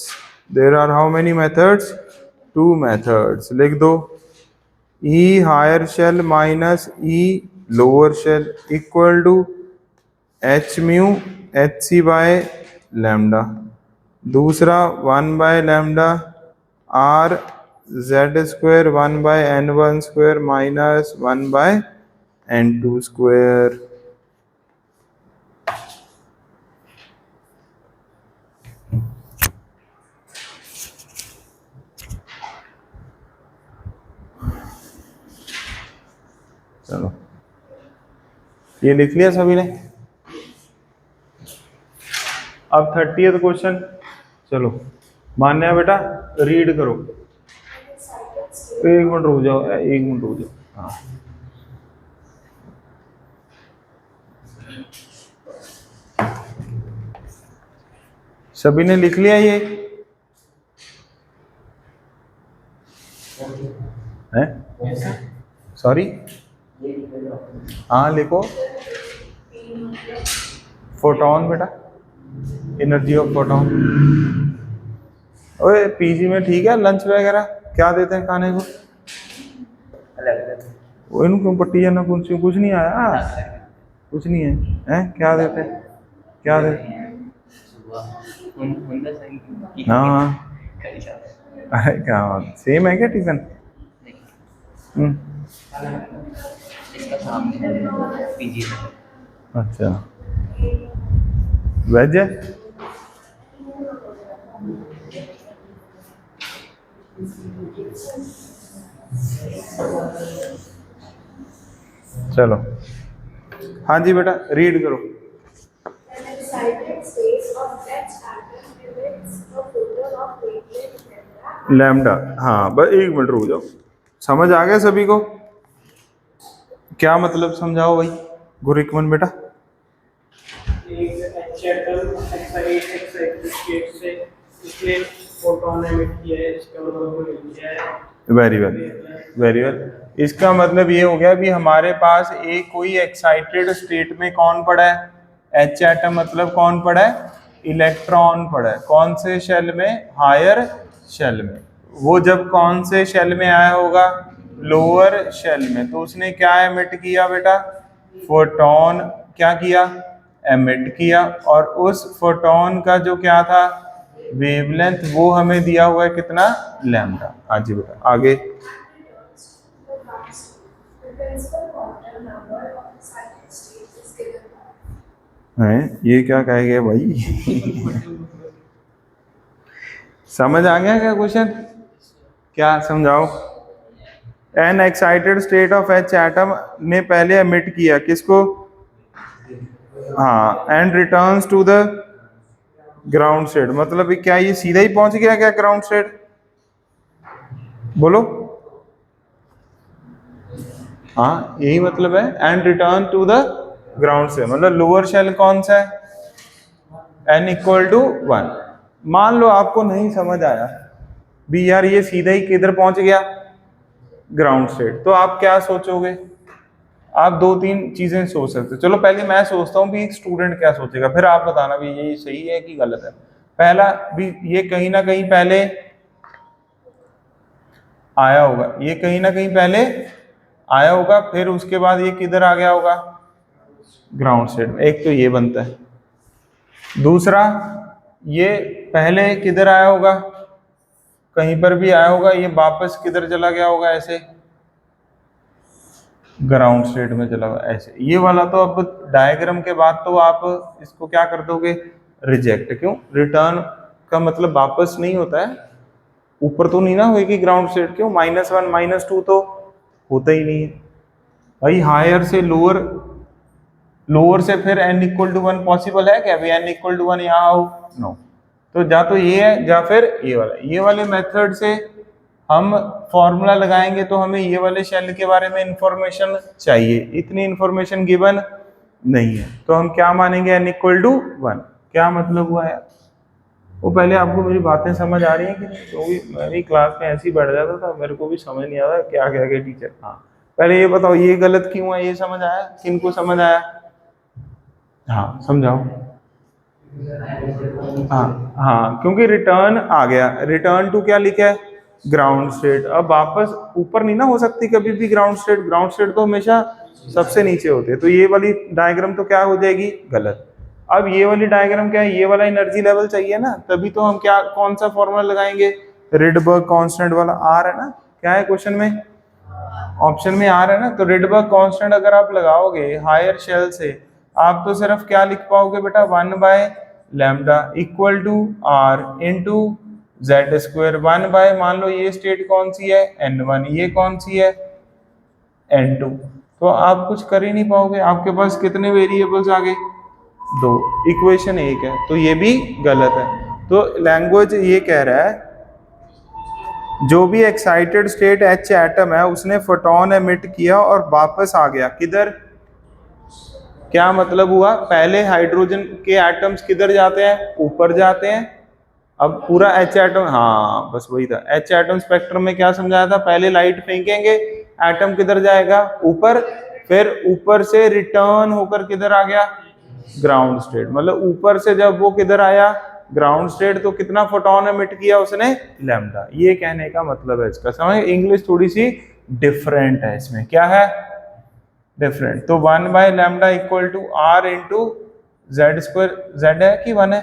there are how many methods, two methods. लिख दो, E higher shell minus E lower shell equal to H mu h C by lambda, दूसरा 1 by lambda R Z square 1 by n1 square minus 1 by n2 square. चलो ये लिख लिया सभी ने। अब 30th क्वेश्चन, चलो मान्या बेटा रीड करो। एक मिनट रुक जाओ, एक मिनट रुक जाओ। हाँ सभी ने लिख लिया ये है? सॉरी हाँ लिखो। फोटोन बेटा, एनर्जी ऑफ फोटोन। ओए पीजी में ठीक है, लंच वगैरह क्या देते हैं खाने को? वो इनको पट्टी है ना, कुछ नहीं आया, कुछ नहीं है, हैं क्या देते हैं, क्या देते हैं? हाँ अरे क्या बात, सेम है क्या टिफिन? अच्छा वेज है? चलो हाँ जी बेटा रीड करो। लैम्डा, हाँ बस एक मिनट रुक जाओ। समझ आ गया सभी को? क्या मतलब समझाओ भाई गुरिकमन बेटा। Very well, very well. इसका मतलब ये हो गया भी हमारे पास एक कोई एक्साइटेड स्टेट में कौन पड़ा है? एच एटम, मतलब कौन पड़ा है? इलेक्ट्रॉन पड़ा है। कौन से शेल में? हायर शेल में। वो जब कौन से शेल में आया होगा? लोअर शेल में। तो उसने क्या एमिट किया बेटा? फोटोन। क्या किया? एमिट किया। और उस फोटोन का जो क्या था? वेवलेंथ, वो हमें दिया हुआ है कितना? लैम्डा। हाँ जी बेटा आगे। हैं ये क्या कहेंगे भाई? समझ आ गया क्या क्वेश्चन? क्या समझाओ? An excited state of H atom ने पहले एमिट किया किसको? हाँ, and returns to the ground state. मतलब क्या ये सीधा ही पहुंच गया क्या ग्राउंड स्टेट? बोलो। हाँ यही मतलब है, and return to the ground state. मतलब लोअर शेल कौन सा है? n equal to 1। मान लो आपको नहीं समझ आया भी यार ये सीधा ही किधर पहुंच गया? Ground state. तो आप क्या सोचोगे? आप दो तीन चीजें सोच सकते हो। चलो पहले मैं सोचता हूँ भी एक स्टूडेंट क्या सोचेगा, फिर आप बताना भी ये सही है कि गलत है। पहला भी ये कहीं ना कहीं पहले आया होगा, ये कहीं ना कहीं पहले आया होगा, फिर उसके बाद ये किधर आ गया होगा? ग्राउंड स्टेट में। एक तो ये बनता है। दूसरा, ये पहले किधर आया होगा? कहीं पर भी आया होगा, ये वापस किधर चला गया होगा? ऐसे ग्राउंड स्टेट में चला गया ऐसे। ये वाला तो अब डायग्राम के बाद तो आप इसको क्या कर दोगे? रिजेक्ट। क्यों? रिटर्न का मतलब वापस नहीं होता है, ऊपर तो नहीं ना होगी ग्राउंड स्टेट। क्यों? -1 -2 तो होता ही नहीं है भाई। हायर से लोअर, लोअर से फिर n इक्वल टू 1 पॉसिबल है क्या? अभी n इक्वल टू 1 यहाँ हो? नो। तो या तो ये है या फिर ये वाला। ये वाले मेथड से हम फॉर्मूला लगाएंगे तो हमें ये वाले शेल के बारे में इंफॉर्मेशन चाहिए, इतनी इंफॉर्मेशन गिवन नहीं है। तो हम क्या मानेंगे? n equal to 1। क्या मतलब हुआ यार? वो पहले आपको मेरी बातें समझ आ रही हैं कि नहीं? तो भी मैं भी क्लास में ऐसे ही बैठ जाता था, मेरे को भी समझ नहीं आता क्या कह के टीचर। हाँ पहले ये बताओ ये गलत क्यों है? ये समझ आया? किनको समझ आया? हाँ समझाओ। हाँ हाँ, क्योंकि रिटर्न आ गया। रिटर्न टू क्या लिखा है? Ground state. अब वापस ऊपर नहीं ना हो सकती कभी भी ग्राउंड स्टेट। ग्राउंड स्टेट तो हमेशा सबसे नीचे होते हैं। तो ये वाली डायग्राम तो क्या हो जाएगी? गलत। अब ये वाली डायग्राम क्या है? ये वाला एनर्जी लेवल चाहिए ना, तभी तो हम क्या कौन सा फॉर्मूला लगाएंगे? रिडबर्ग कांस्टेंट वाला। आर है ना? क्या है क्वेश्चन में? ऑप्शन में आर है ना? तो रिडबर्ग कांस्टेंट अगर आप लगाओगे हायर शेल से, आप तो सिर्फ क्या लिख पाओगे बेटा? 1/λ equal to R into Z square. 1/, मान लो ये स्टेट कौन सी है? n1, ये कौन सी है? n2। तो आप कुछ कर ही नहीं पाओगे। आपके पास कितने वेरिएबल्स आ गए? 2। इक्वेशन 1 है, तो ये भी गलत है। तो लैंग्वेज ये कह रहा है जो भी एक्साइटेड स्टेट H एटम है उसने फोटोन एमिट किया और वापस आ गया किधर? क्या मतलब हुआ? पहले हाइड्रोजन के एटम्स किधर जाते हैं? ऊपर जाते हैं। अब पूरा H एटम, हाँ बस वही था। H एटम स्पेक्ट्रम में क्या समझाया था? पहले लाइट फेंकेंगे, एटम किधर जाएगा? ऊपर, फिर ऊपर से रिटर्न होकर किधर आ गया? Ground state. मतलब ऊपर से जब वो किधर आया? ग्राउंड स्टेट, तो कितना फोटोन एमिट किया उसने? लैम्डा। ये कहने का मतलब है इसका। समझ? इंग्लिश थोड़ी सी डिफरेंट है इसमें। क्या है? डिफरेंट। तो 1/λ equal to R into Z square. Z है कि 1 है?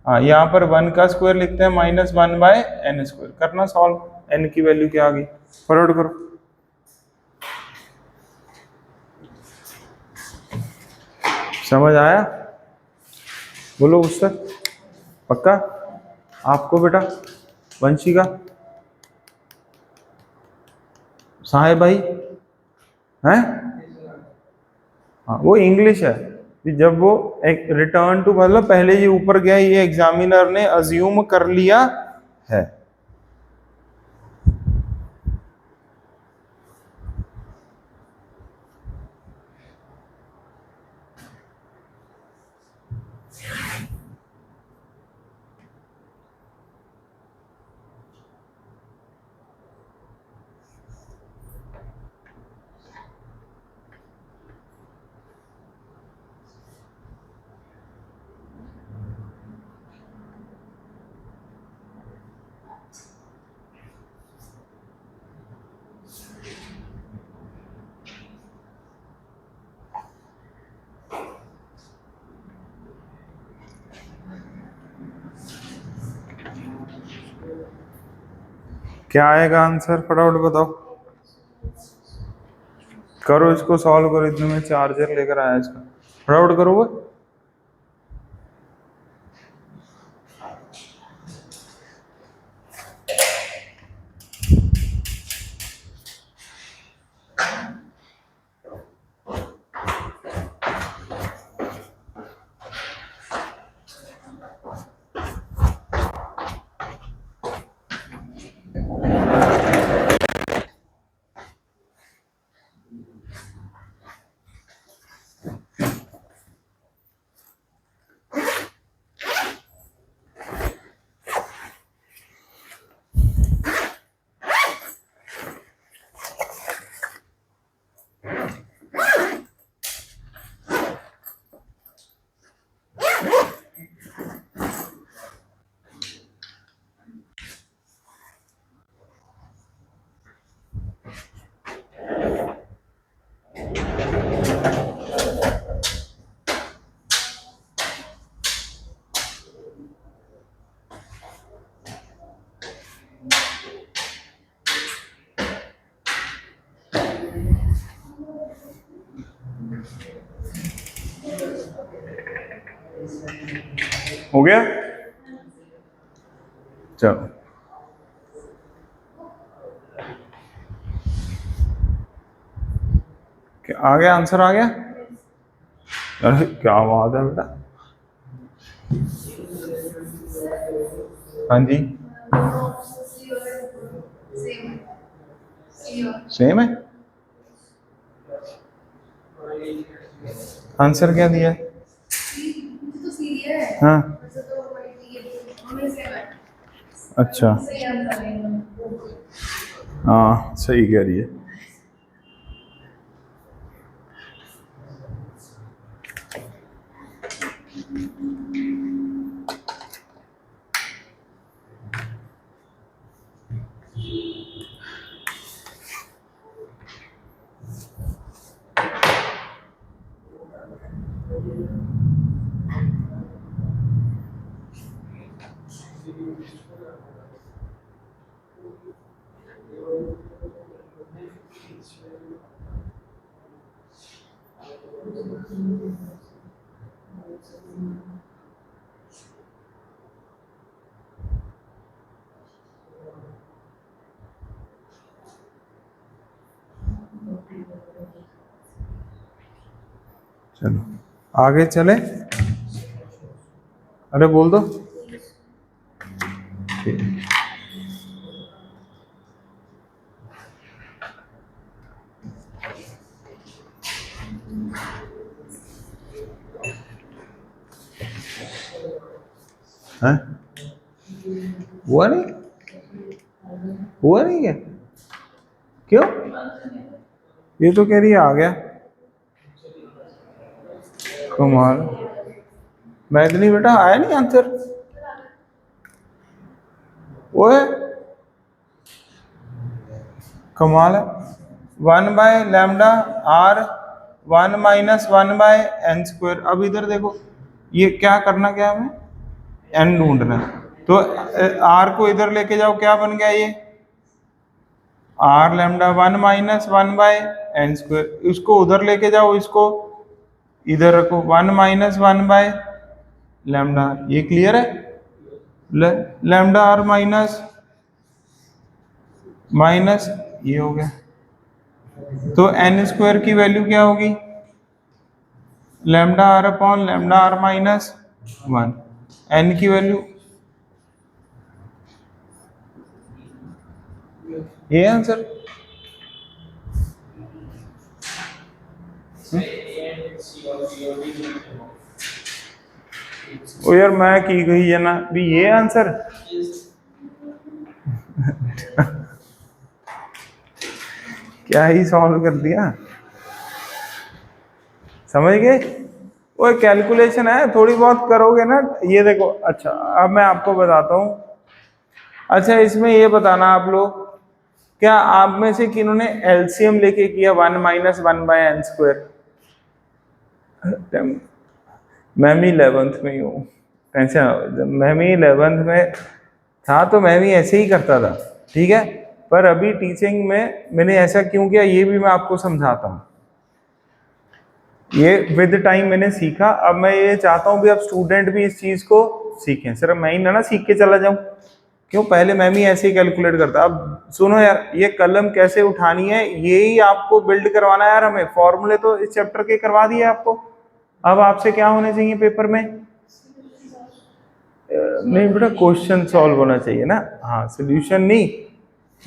हाँ, यहाँ पर 1 का स्क्वायर लिखते हैं -1/n स्क्वायर। करना सॉल्व, n की वैल्यू क्या आ गई? फॉरवर्ड करो। समझ आया? बोलो उससे पक्का? आपको बेटा, वंशी का, साहेब भाई हैं? हाँ, वो इंग्लिश है कि जब वो एक रिटर्न टू, मतलब पहले ये ऊपर गया, ये एग्जामिनर ने अज्यूम कर लिया है। क्या आएगा आंसर? फटाफट बताओ। करो इसको सॉल्व करो। इतने में चार्जर लेकर आया इसका। फटाफट करो वो। हो गया? चलो, क्या आ गया? आंसर आ गया? अरे क्या बात है बेटा। हाँ जी, सेम है। आंसर क्या दिया है? हाँ, अच्छा, हाँ सही कह रही है। चलो आगे चले, अरे बोल दो। ठीक। हैं? हुआ नहीं, हुआ नहीं क्या? क्यों? ये तो कह रही है आ गया। कमाल, मैथिली बेटा आया नहीं आंसर। ओए कमाल है। 1/λ r 1 - 1/n²। अब इधर देखो, ये क्या करना, क्या हमें n ढूंढना है। तो r को इधर लेके जाओ, क्या बन गया ये r λ 1 - 1/n²। उसको उधर लेके जाओ, इसको इधर रखो 1 - 1/λ। ये क्लियर है? लैम्डा r माइनस ये हो गया। तो n² की वैल्यू क्या होगी? Lambda r upon lambda r -1। n की वैल्यू ये आंसर। ओ यार मैं की गई है ना भी ये आंसर। क्या ही सॉल्व कर दिया, समझ गए? वो कैलकुलेशन है, थोड़ी बहुत करोगे ना। ये देखो, अच्छा अब मैं आपको बताता हूँ। अच्छा इसमें ये बताना आप लोग, क्या आप में से किन्होंने एलसीएम लेके किया 1 - 1/n²? मैं भी 11th में ही हूँ, टेंशन। मैं भी 11th में था तो मैं भी ऐसे ही करता था, ठीक है। पर अभी टीचिंग में मैंने ऐसा क्यों किया ये भी मैं आपको समझाता हूँ। ये विद टाइम मैंने सीखा। अब मैं ये चाहता हूँ भी अब स्टूडेंट भी इस चीज को सीखें, सिर्फ मैं ही ना सीख के चला जाऊं। क्यों, पहले मैं भी ऐसे ही कैलकुलेट करता। अब सुनो यार, ये कलम कैसे उठानी है ये ही आपको बिल्ड करवाना है यार हमें। फॉर्मूले तो इस चैप्टर के करवा दिए आपको। अब आपसे क्या होने चाहिए पेपर में? नहीं बेटा, क्वेश्चन सॉल्व होना चाहिए ना। हाँ सोल्यूशन नहीं,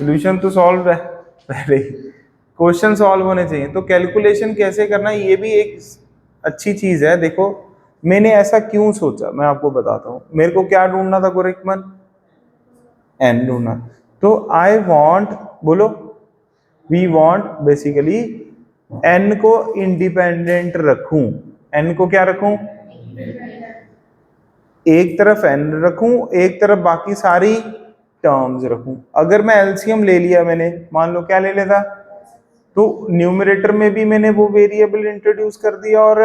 सोल्यूशन तो सॉल्व है पहले ही, क्वेश्चन सॉल्व होने चाहिए। तो कैलकुलेशन कैसे करना ये भी एक अच्छी चीज है। देखो मैंने ऐसा क्यों सोचा, मैं आपको बताता हूँ। मेरे को क्या ढूंढना था गुरिकमन? n ढूंढना। तो आई वांट, बोलो, वी वांट बेसिकली n को इंडिपेंडेंट रखूं। n को क्या रखूं? एक तरफ n रखूं, एक तरफ बाकी सारी टर्म्स रखूं। अगर मैं एलसीएम ले लिया मैंने, मान लो क्या ले लेता, तो न्यूमरेटर में भी मैंने वो वेरिएबल इंट्रोड्यूस कर दिया और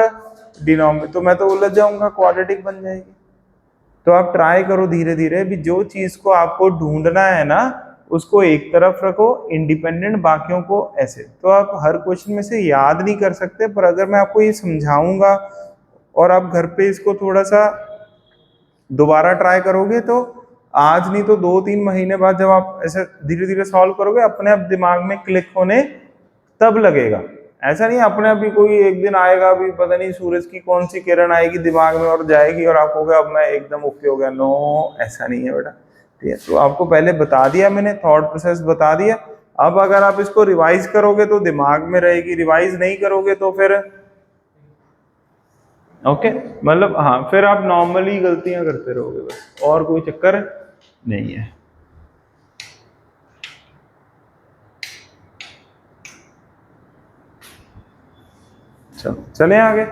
डिनोमिनेटर, तो मैं तो उलझ जाऊंगा, क्वाड्रेटिक बन जाएगी। तो आप ट्राई करो धीरे धीरे भी, जो चीज को आपको ढूंढना है ना उसको एक तरफ रखो इंडिपेंडेंट, बाकियों को ऐसे। तो आप हर क्वेश्चन में से याद नहीं कर सकते, पर अगर मैं आपको ये समझाऊंगा और आप घर पे इसको थोड़ा सा दोबारा ट्राई करोगे, तो आज नहीं तो 2-3 महीने बाद जब आप ऐसे धीरे धीरे सॉल्व करोगे, अपने आप दिमाग में क्लिक होने तब लगेगा। ऐसा नहीं अपने आप ही कोई एक दिन आएगा, अभी पता नहीं सूरज की कौन सी किरण आएगी दिमाग में और जाएगी और आप होगा अब मैं एकदम ओके हो गया। नो, ऐसा नहीं है बेटा, ठीक है। तो आपको पहले बता दिया मैंने, थॉट प्रोसेस बता दिया। अब अगर आप इसको रिवाइज करोगे तो दिमाग में रहेगी, रिवाइज नहीं करोगे तो फिर ओके, मतलब हाँ, फिर आप नॉर्मली गलतियां करते रहोगे बस, और कोई चक्कर नहीं है। चलो चले आगे।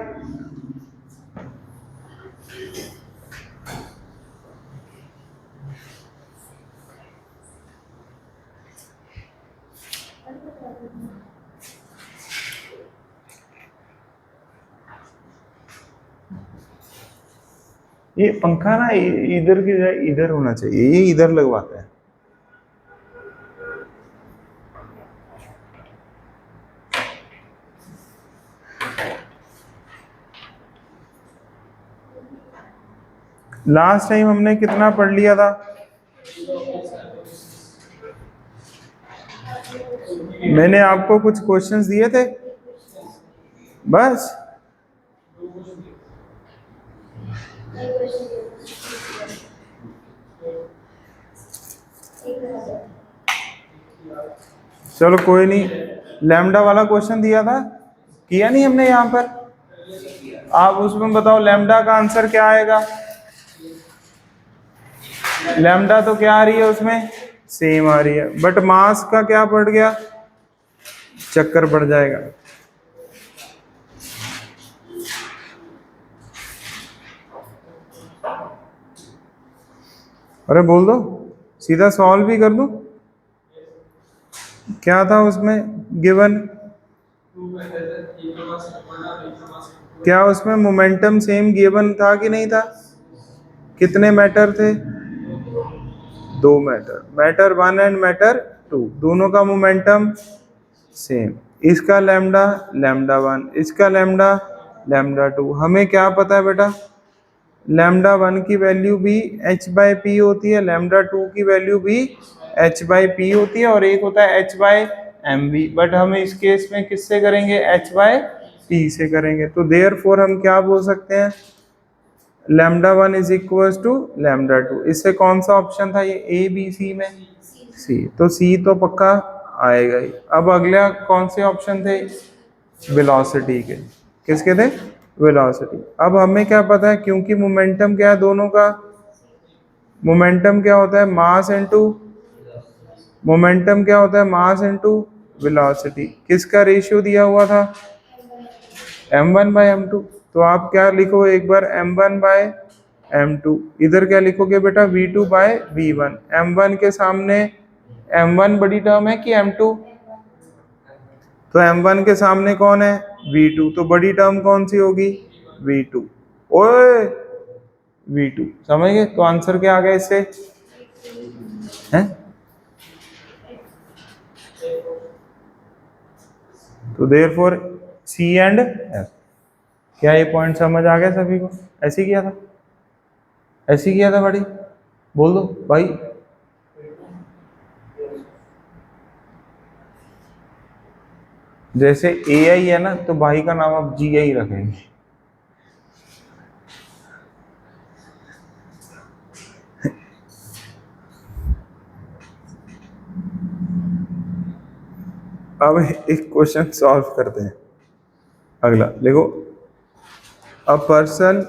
ये पंखा ना इधर की जगह इधर होना चाहिए, ये इधर लगवाते हैं। लास्ट टाइम हमने कितना पढ़ लिया था? मैंने आपको कुछ क्वेश्चंस दिए थे बस। चलो कोई नहीं, लैम्डा वाला क्वेश्चन दिया था, किया नहीं हमने यहाँ पर? आप उसमें बताओ लैम्डा का आंसर क्या आएगा? लैम्डा तो क्या आ रही है उसमें? सेम आ रही है, बट मास का क्या पड़ गया? चक्कर पड़ जाएगा। अरे बोल दो, सीधा सॉल्व भी कर दो। क्या था उसमें गिवन? क्या उसमें मोमेंटम सेम गिवन था कि नहीं था? कितने मैटर थे? 2 मैटर, मैटर 1 एंड मैटर 2, दोनों का मोमेंटम सेम। इसका लैम्डा लैम्डा 1, इसका लैम्डा लैम्डा 2। हमें क्या पता है बेटा? लैम्डा 1 की वैल्यू भी h बाई पी होती है, लैम्डा 2 की वैल्यू भी h बाई पी होती है, और एक होता है h by m v. But हम इस केस में किससे करेंगे? h बाई पी से करेंगे। तो देयरफॉर हम क्या बोल सकते हैं? Lambda 1 is equal to lambda 2। इससे कौन सा ऑप्शन था ये? ए बी सी में सी, तो सी तो पक्का आएगा ही। अब अगला कौन से ऑप्शन थे? वेलोसिटी के। किसके थे? वेलोसिटी। अब हमें क्या पता है, क्योंकि मोमेंटम क्या है दोनों का? मोमेंटम क्या होता है? मास इनटू, मोमेंटम क्या होता है? Mass into velocity. किसका रेशियो दिया हुआ था? m1 bye m2। तो आप क्या लिखो एक बार? m1 bye m2। इधर क्या लिखोगे बेटा? v2 bye v1। m1 के सामने m1 बड़ी टर्म है कि m2? तो m1 के सामने कौन है? v2। तो बड़ी टर्म कौन सी होगी? v2। ओए v2, समझ गए? तो आंसर क्या आ गया इससे? हैं? तो देयरफॉर सी एंड एफ। क्या ये पॉइंट समझ आ गया सभी को? ऐसे ही किया था, ऐसे ही किया था बड़ी? बोल दो भाई। जैसे ए आई है ना, तो भाई का नाम आप जी आई रखेंगे। अब एक क्वेश्चन सॉल्व करते हैं। अगला देखो, अ पर्सन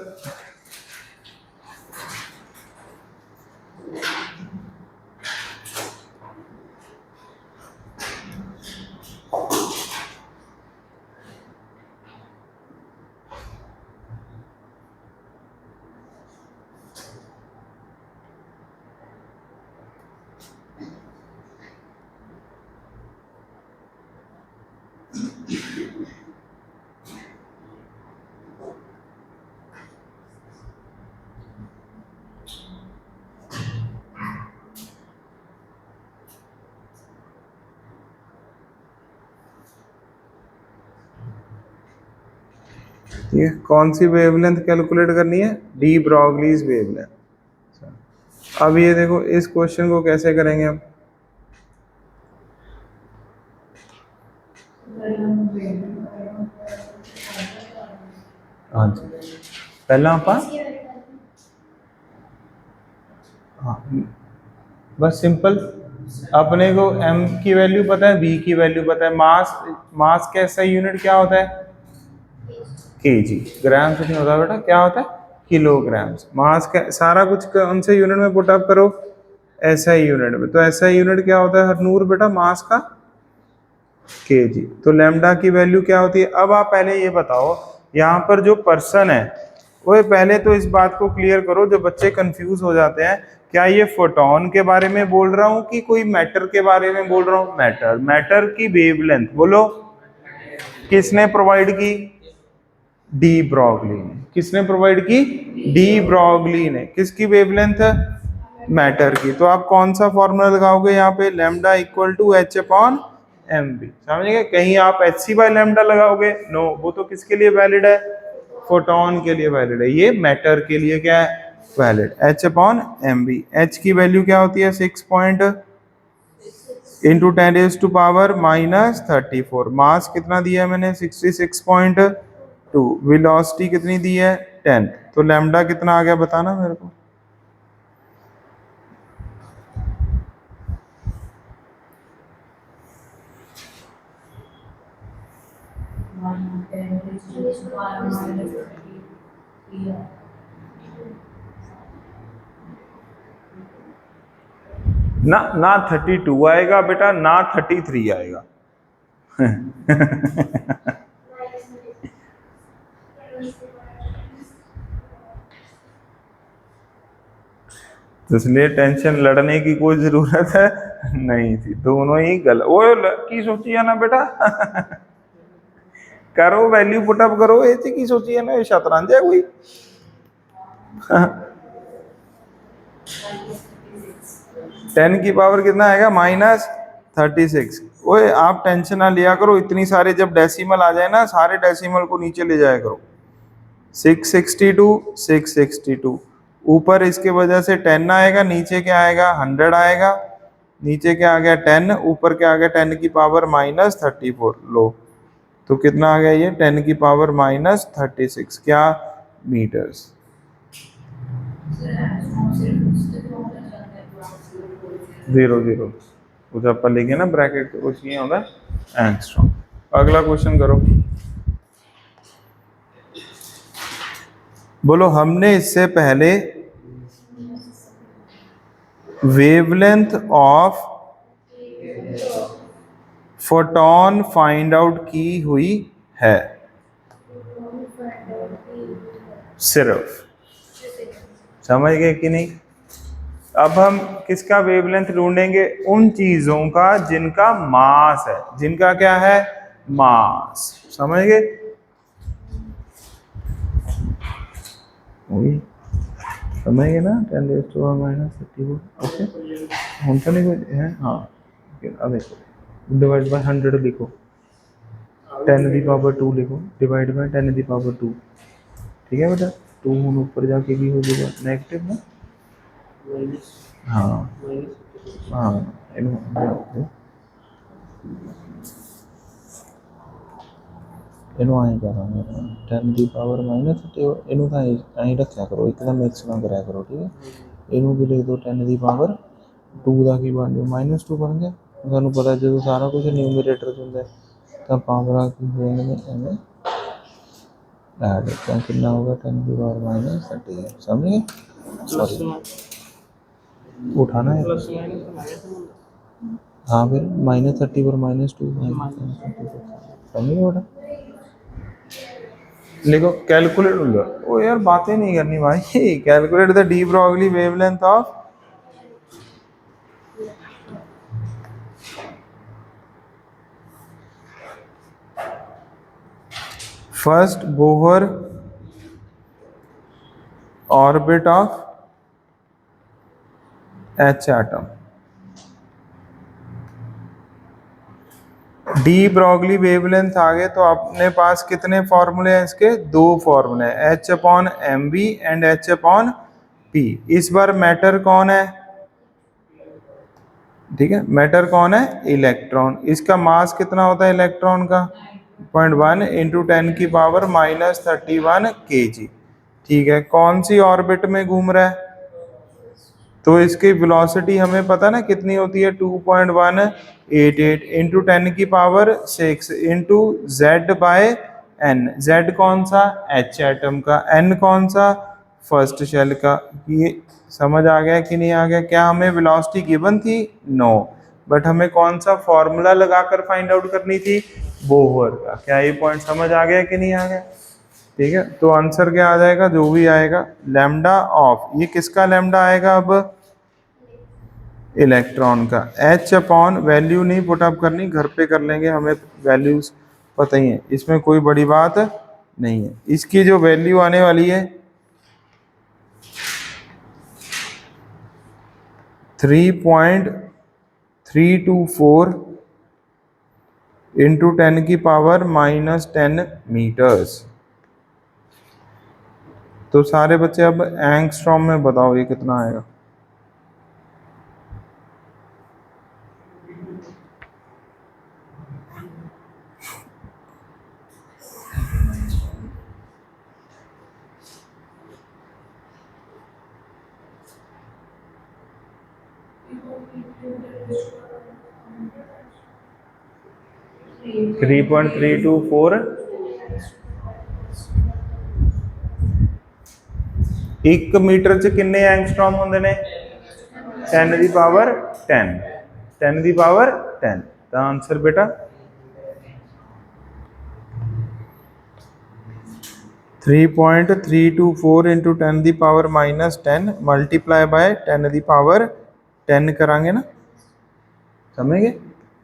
ये कौन सी वेवलेंथ कैलकुलेट करनी है? De Broglie's wavelength. अब ये देखो, इस क्वेश्चन को कैसे करेंगे हम? हाँ जी, पहला अपन बस सिंपल, अपने को m की वैल्यू पता है, v की वैल्यू पता है, मास का ऐसा यूनिट क्या होता है? केजी। ग्राम से नहीं होता बेटा, क्या होता है? किलोग्राम्स। मास का सारा कुछ कौन से यूनिट में पुट अप करो? ऐसा यूनिट में। तो ऐसा यूनिट क्या होता है हरनूर बेटा? मास का केजी। तो लैम्डा की वैल्यू क्या होती है? अब आप पहले ये बताओ, यहाँ पर जो पर्सन है वो, पहले तो इस बात को क्लियर करो, जो बच्चे कंफ्यूज हो जाते हैं, क्या ये फोटोन के बारे में बोल रहा हूँ कि कोई मैटर के बारे में बोल रहा हूँ? मैटर। मैटर की वेवलेंथ बोलो, किसने प्रोवाइड की? डी ब्रॉगली ने। किसने प्रोवाइड की? डी ब्रॉगली ने। किसकी वेवलेंथ? मैटर की। तो आप कौन सा फॉर्मूला लगाओगे यहाँ पे? Lambda equal to H upon m v. समझ गए? कहीं आप एच सी बाय लैम्डा लगाओगे? नो, वो तो किसके लिए वैलिड है? फोटोन के लिए वैलिड है। ये मैटर के लिए क्या है? Valid. H upon m v. H की वैल्यू क्या होती है? 6 पॉइंट इंटू 10⁻⁻⁴। मास कितना दिया है मैंने? 66.4 2, वेलोसिटी कितनी दी है 10, तो लैम्डा कितना आ गया बताना मेरे को। ना 32 आएगा बेटा, ना 33 आएगा। तो इसलिए टेंशन लड़ने की कोई जरूरत है नहीं थी, दोनों ही गलत। वो की सोची है ना बेटा। करो वैल्यू पुटअप करो, ये की सोची है ना, ये शतरंज है कोई। 10 की पावर कितना आएगा -36। ओए आप टेंशन ना लिया करो, इतनी सारे जब डेसिमल आ जाए ना, सारे डेसिमल को नीचे ले जाया करो। 662 ऊपर इसके वजह से 10 आएगा, नीचे क्या आएगा 100 आएगा, नीचे क्या आ गया 10, ऊपर क्या आ गया 10 की पावर -34। लो तो कितना आ गया ये 10 की पावर -36 क्या मीटर्स। जीरो जीरो उसे आप लिखे ना ब्रैकेट के, कुछ नहीं होगा एंगस्ट्रॉम। अगला क्वेश्चन करो। बोलो हमने इससे पहले wavelength of photon find out की हुई है, सिर्फ समझ गए कि नहीं। अब हम किसका वेवलेंथ ढूंढेंगे, उन चीजों का जिनका मास है, जिनका क्या है मास, समझ गए। समझ गए ना 10⁻34। ओके हम तो नहीं कुछ है। हाँ अब देखो, डिवाइड बाय 100 लिखो, 10⁻2 लिखो, डिवाइड बाय 10⁻2। ठीक है बेटा, 2 ऊपर जाके भी हो जाएगा नेगेटिव ना। हाँ हाँ ਇਹਨੂੰ ਆਏ ਕਰਾਂਗੇ 10 ਦੀ ਪਾਵਰ ਮਾਈਨਸ ਤੇ ਇਹਨੂੰ ਤਾਂ ਐਂ ਰੱਖਿਆ ਕਰੋ, ਇੱਕਦਮ ਮਿਕਸ ਨਾ ਕਰਿਆ ਕਰੋ, ਠੀਕ ਹੈ। ਇਹਨੂੰ ਵੀ ਲਿਖ ਦਿਓ 10 ਦੀ ਪਾਵਰ 2 ਦਾ ਕੀ ਬਣ ਜਾਊ -2 ਬਣ ਗਿਆ। ਤੁਹਾਨੂੰ ਪਤਾ ਜਦੋਂ ਸਾਰਾ ਕੁਝ ਨਿਊਮਰੇਟਰ 'ਚ ਹੁੰਦਾ ਤਾਂ ਪਾਵਰਾਂ ਕੀ ਹੋ ਜਾਣਗੇ ਐਵੇਂ ऐड, ਤਾਂ ਕਿੰਨਾ ਹੋਗਾ 10 ਦੀ ਪਾਵਰ -30। समझ गए, सॉरी उठाना है। हाँ फिर -30 पर -2 समझ गए बेटा। लिखो कैलकुलेट हो गया। ओ यार बातें नहीं करनी भाई, calculate the de Broglie wavelength of first Bohr orbit of H atom. De Broglie wavelength आ गए तो अपने पास कितने फॉर्मूले हैं इसके, 2 फॉर्मूले, H/mv एंड H/p। इस बार मैटर कौन है, ठीक है, मैटर कौन है इलेक्ट्रॉन। इसका मास कितना होता है इलेक्ट्रॉन का 0.1 × 10 की पावर -31 kg। ठीक है, कौन सी ऑर्बिट में घूम रहा है, तो इसकी वेलोसिटी हमें पता ना कितनी होती है 2.188 × 10 की पावर 6 इंटू Z/n। Z कौन सा H एटम का, N कौन सा फर्स्ट शेल का। ये समझ आ गया कि नहीं आ गया। क्या हमें वेलोसिटी गिवन थी, नो, बट हमें कौन सा फॉर्मूला लगाकर फाइंड आउट करनी थी, बोहर का। क्या ये पॉइंट समझ आ गया कि नहीं आ गया। ठीक है, तो आंसर क्या आ जाएगा, जो भी आएगा लैम्डा ऑफ, ये किसका लैम्डा आएगा अब इलेक्ट्रॉन का। H/ वैल्यू नहीं पुटअप करनी, घर पे कर लेंगे, हमें वैल्यूज पता ही है, इसमें कोई बड़ी बात नहीं है। इसकी जो वैल्यू आने वाली है 3.324 × 10 की पावर -10 मीटर्स। तो सारे बच्चे अब एंगस्ट्रॉम में बताओ ये कितना आएगा। 3.324 1 मीटर च किन्ने एंगस्ट्रॉम होंदे ने 10 ਦੀ ਪਾਵਰ 10 ਦੀ ਪਾਵਰ 10 ਤਾਂ ਆਨਸਰ ਬੇਟਾ 3.324 into 10 ਦੀ ਪਾਵਰ -10 ਮਲਟੀਪਲਾਈ ਬਾय 10 ਦੀ ਪਾਵਰ 10 ਕਰਾਂਗੇ ਨਾ ਸਮਝ ਗਏ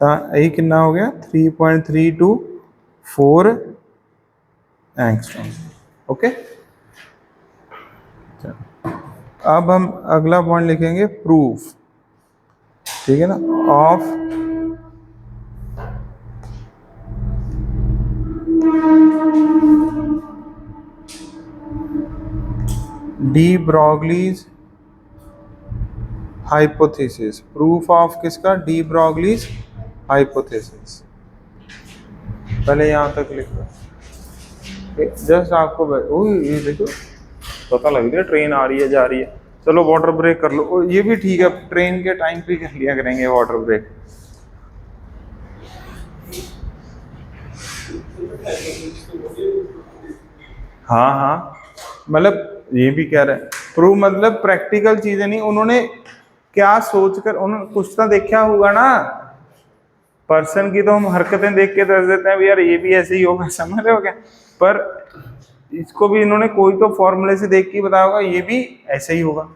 ਤਾਂ ਇਹ ਕਿੰਨਾ ਹੋ ਗਿਆ 3.324 एंगस्ट्रॉम ओके। अब हम अगला पॉइंट लिखेंगे प्रूफ, ठीक है ना, of de Broglie's hypothesis. Proof of किसका डी ब्रॉगलीज हाइपोथेसिस। पहले यहाँ तक लिखो जस्ट आपको ये देखो पता लग गया ट्रेन आ रही है जा रही है। चलो वाटर ब्रेक कर लो, ये भी ठीक है, ट्रेन के टाइम पे कर लिया करेंगे वाटर ब्रेक। हाँ हाँ मतलब ये भी कह रहे हैं प्रूफ मतलब प्रैक्टिकल चीजें नहीं, उन्होंने क्या सोचकर उन्होंने कुछ तो देखा होगा ना। पर्सन की तो हम हरकतें देख के दस देते हैं भी यार ये भी ऐसे ही होगा, समझ रहे हो क्या, पर इसको भी इन्होंने कोई तो फॉर्मूले से देख के बताया होगा ये भी ऐसे ही होगा।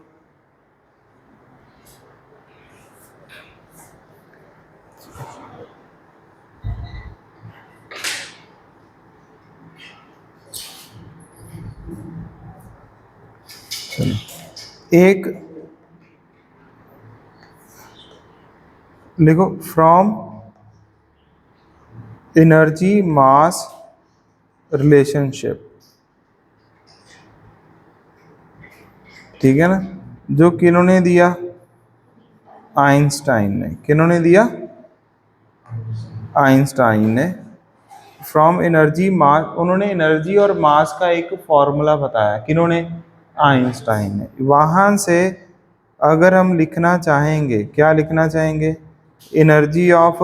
एक लिखो फ्रॉम एनर्जी मास रिलेशनशिप, ठीक है ना, जो किन्होंने दिया आइंस्टाइन ने, किन्होंने दिया आइंस्टाइन ने। फ्रॉम एनर्जी मास, उन्होंने एनर्जी और मास का एक फॉर्मूला बताया, किन्होंने आइंस्टाइन ने। वहाँ से अगर हम लिखना चाहेंगे, क्या लिखना चाहेंगे, एनर्जी ऑफ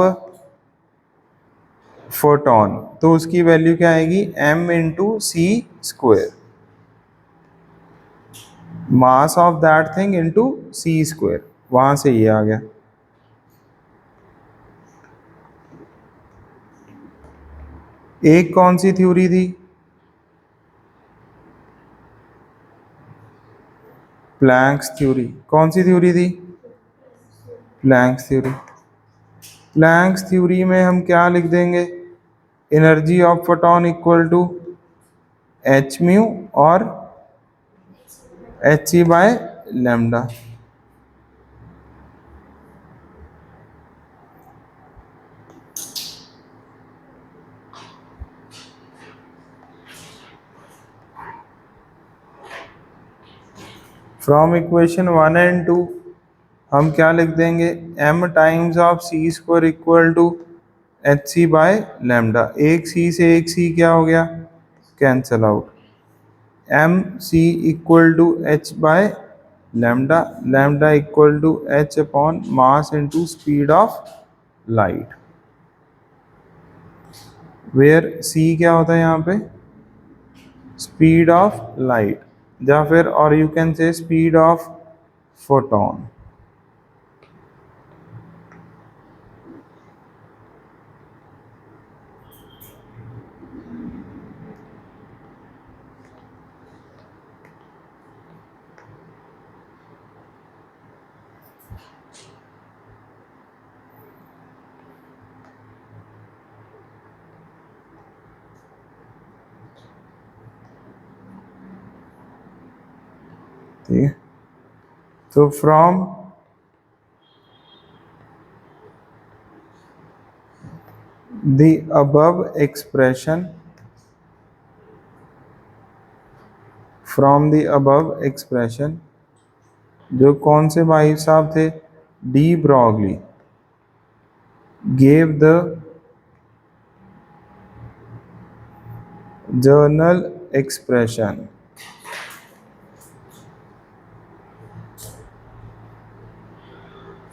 फोटोन, तो उसकी वैल्यू क्या आएगी m into C square, mass of that thing into C square, वहां से ये आ गया। एक कौन सी थ्योरी थी, प्लैंक्स थ्योरी। कौन सी थ्योरी थी, प्लैंक्स थ्योरी। प्लैंक्स थ्योरी में हम क्या लिख देंगे, energy of photon equal to H mu और H E by lambda. From equation 1 and 2 हम क्या लिख देंगे, m times of C square equal to H C by lambda. एक सी से एक सी क्या हो गया, cancel out. M C equal to H by lambda, lambda equal to H upon mass into speed of light, where C क्या होता है यहाँ पे, स्पीड ऑफ लाइट, या फिर और you can say speed of photon. ठीक है, तो from the above expression, from the above expression, जो कौन से भाई साहब थे, de Broglie gave the journal expression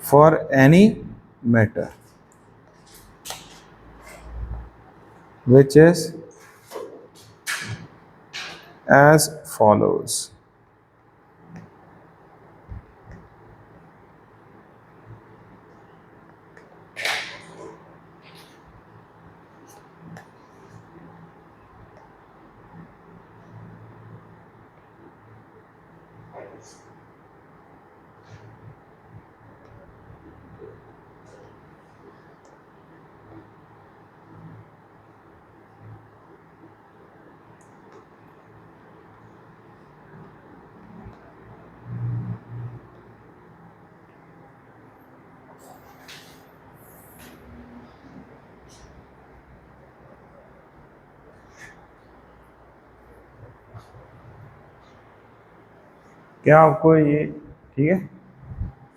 for any matter which is as follows. क्या आपको ये ठीक है?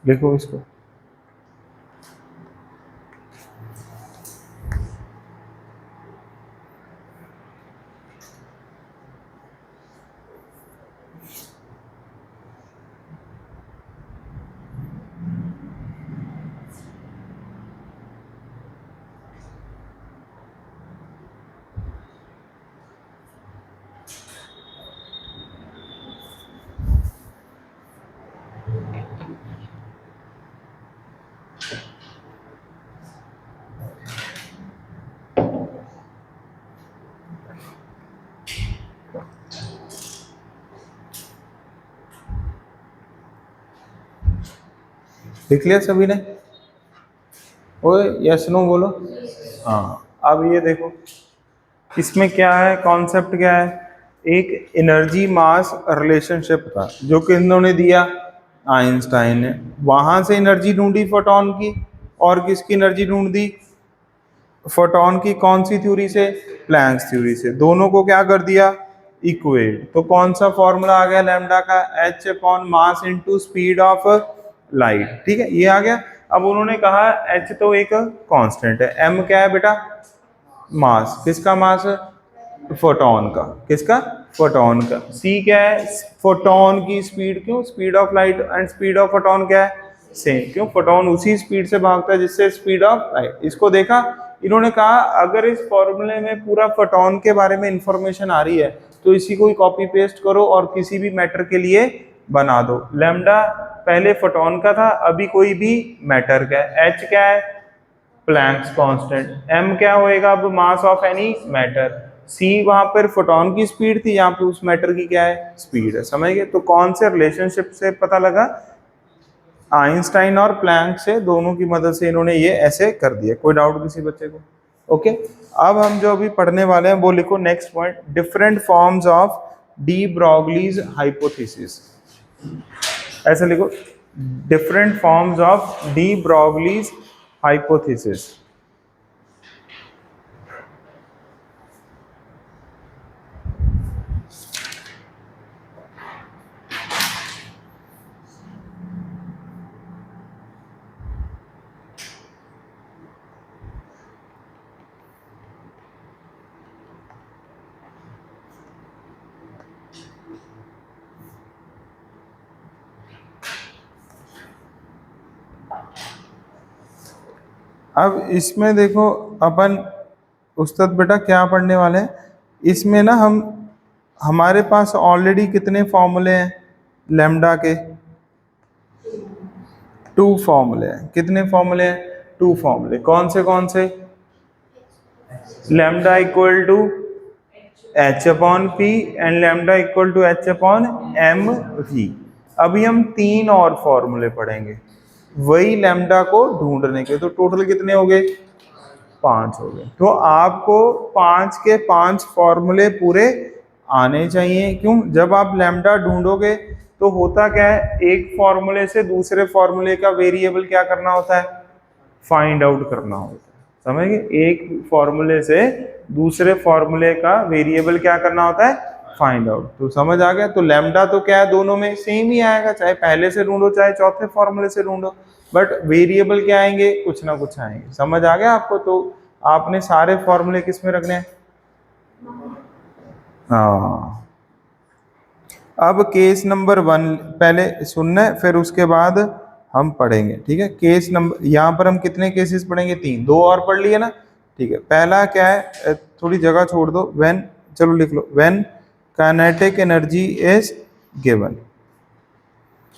लिखो इसको। लिख लिया सभी ने? ओए यस नो बोलो। हाँ, अब ये देखो इसमें क्या है, कॉन्सेप्ट क्या है? एक एनर्जी मास रिलेशनशिप था जो कि इन्होंने दिया, आइंस्टाइन ने। वहां से एनर्जी ढूंढी फोटॉन की, और किसकी एनर्जी ढूंढ दी? फोटॉन की। कौन सी थ्योरी से? प्लैंक्स थ्योरी से। दोनों को क्या कर दिया? इक्वेट। तो कौन सा फॉर्मूला आ गया लैम्डा का? h upon mass into speed of light. ठीक है, ये आ गया। अब उन्होंने कहा h तो एक कांस्टेंट है, m क्या है बेटा? मास। किसका मास? फोटॉन का। किसका? फोटॉन का। c क्या है? फोटॉन की स्पीड। क्यों? Speed of light and speed of photon क्या है? सेम। क्यों? फोटॉन उसी स्पीड से भागता है जिससे स्पीड ऑफ लाइट। इसको देखा, इन्होंने कहा अगर इस फॉर्मूले में पूरा फोटॉन के बारे में इंफॉर्मेशन आ रही है तो इसी को ही कॉपी पेस्ट करो और किसी भी मैटर के लिए बना दो। लैम्डा पहले फोटॉन का था, अभी कोई भी मैटर का है। h क्या है? Planck's constant. m क्या होएगा अब? Mass of any matter. c वहां पर फोटॉन की स्पीड थी, यहाँ पे उस मैटर की क्या है? स्पीड है। समझ गए? तो कौन से रिलेशनशिप से पता लगा? आइंस्टाइन और प्लैंक से, दोनों की मदद से इन्होंने ये ऐसे कर दिया। कोई डाउट किसी बच्चे को? ओके, अब हम जो अभी पढ़ने वाले हैं वो लिखो next point, different forms of de Broglie's hypothesis. ऐसे लिखो, different forms of de Broglie's hypothesis. अब इसमें देखो अपन उस्ताद बेटा क्या पढ़ने वाले हैं, इसमें ना हम हमारे पास ऑलरेडी कितने फॉर्मूले हैं लैम्डा के? 2 फॉर्मूले हैं। कितने फॉर्मूले हैं? 2 फॉर्मूले। कौन से? Lambda equal to h upon p and lambda equal to h upon m v. अभी हम 3 और फॉर्मूले पढ़ेंगे वही लैम्डा को ढूंढने के। तो टोटल कितने हो गए? 5 हो गए। तो आपको 5 के 5 फॉर्मूले पूरे आने चाहिए। क्यों? जब आप लैम्डा ढूंढोगे तो होता क्या है, एक फॉर्मूले से दूसरे फॉर्मूले का वेरिएबल क्या करना होता है? फाइंड आउट करना होता है। समझ गए? एक फॉर्मूले से दूसरे फॉर्मूले का वेरिएबल क्या करना होता है? Find out. तो समझ आ गया? तो लैम्डा तो क्या है, दोनों में सेम ही आएगा, चाहे पहले से ढूंढो चाहे चौथे फॉर्मूले से ढूंढो, बट वेरिएबल क्या आएंगे? कुछ ना कुछ आएंगे। समझ आ गया आपको? तो आपने सारे फॉर्मूले किस में रखने हैं? हाँ। अब केस नंबर 1 पहले सुनना है, फिर उसके बाद हम पढ़ेंगे, ठीक है। केस नंबर यहाँ पर हम कितने केसेस पढ़ेंगे, 3, 2 और पढ़ लिए ना, ठीक है। पहला क्या है, थोड़ी जगह छोड़ दो, व्हेन, चलो लिख लो, when kinetic energy is given,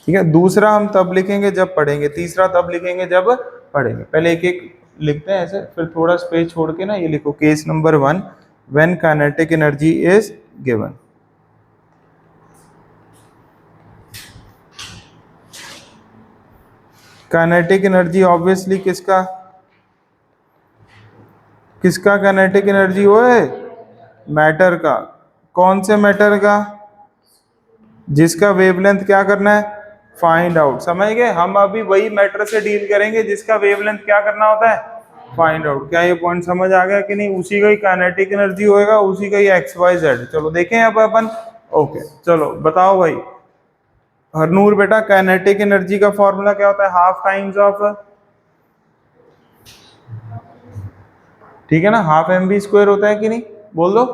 ठीक है। दूसरा हम तब लिखेंगे जब पढ़ेंगे, तीसरा तब लिखेंगे जब पढ़ेंगे। पहले एक एक लिखते हैं ऐसे, फिर थोड़ा स्पेस छोड़ के ना ये लिखो, case number 1, when kinetic energy is given. Kinetic energy obviously किसका काइनेटिक एनर्जी वो है, मैटर का। कौन से मैटर का, जिसका वेवलेंथ क्या करना है, फाइंड आउट। समझ गए, हम अभी वही मैटर से डील करेंगे जिसका वेवलेंथ क्या करना होता है, फाइंड आउट। क्या ये पॉइंट समझ आ गया कि नहीं, उसी का ही काइनेटिक एनर्जी होएगा, उसी का ही एक्स वाई जेड। चलो देखें अब अपन, ओके चलो बताओ भाई हरनूर बेटा, काइनेटिक एनर्जी का फॉर्मूला क्या होता है, हाफ टाइम्स ऑफ, ठीक है ना, हाफ एम वी स्क्वायर होता है कि नहीं, बोल दो।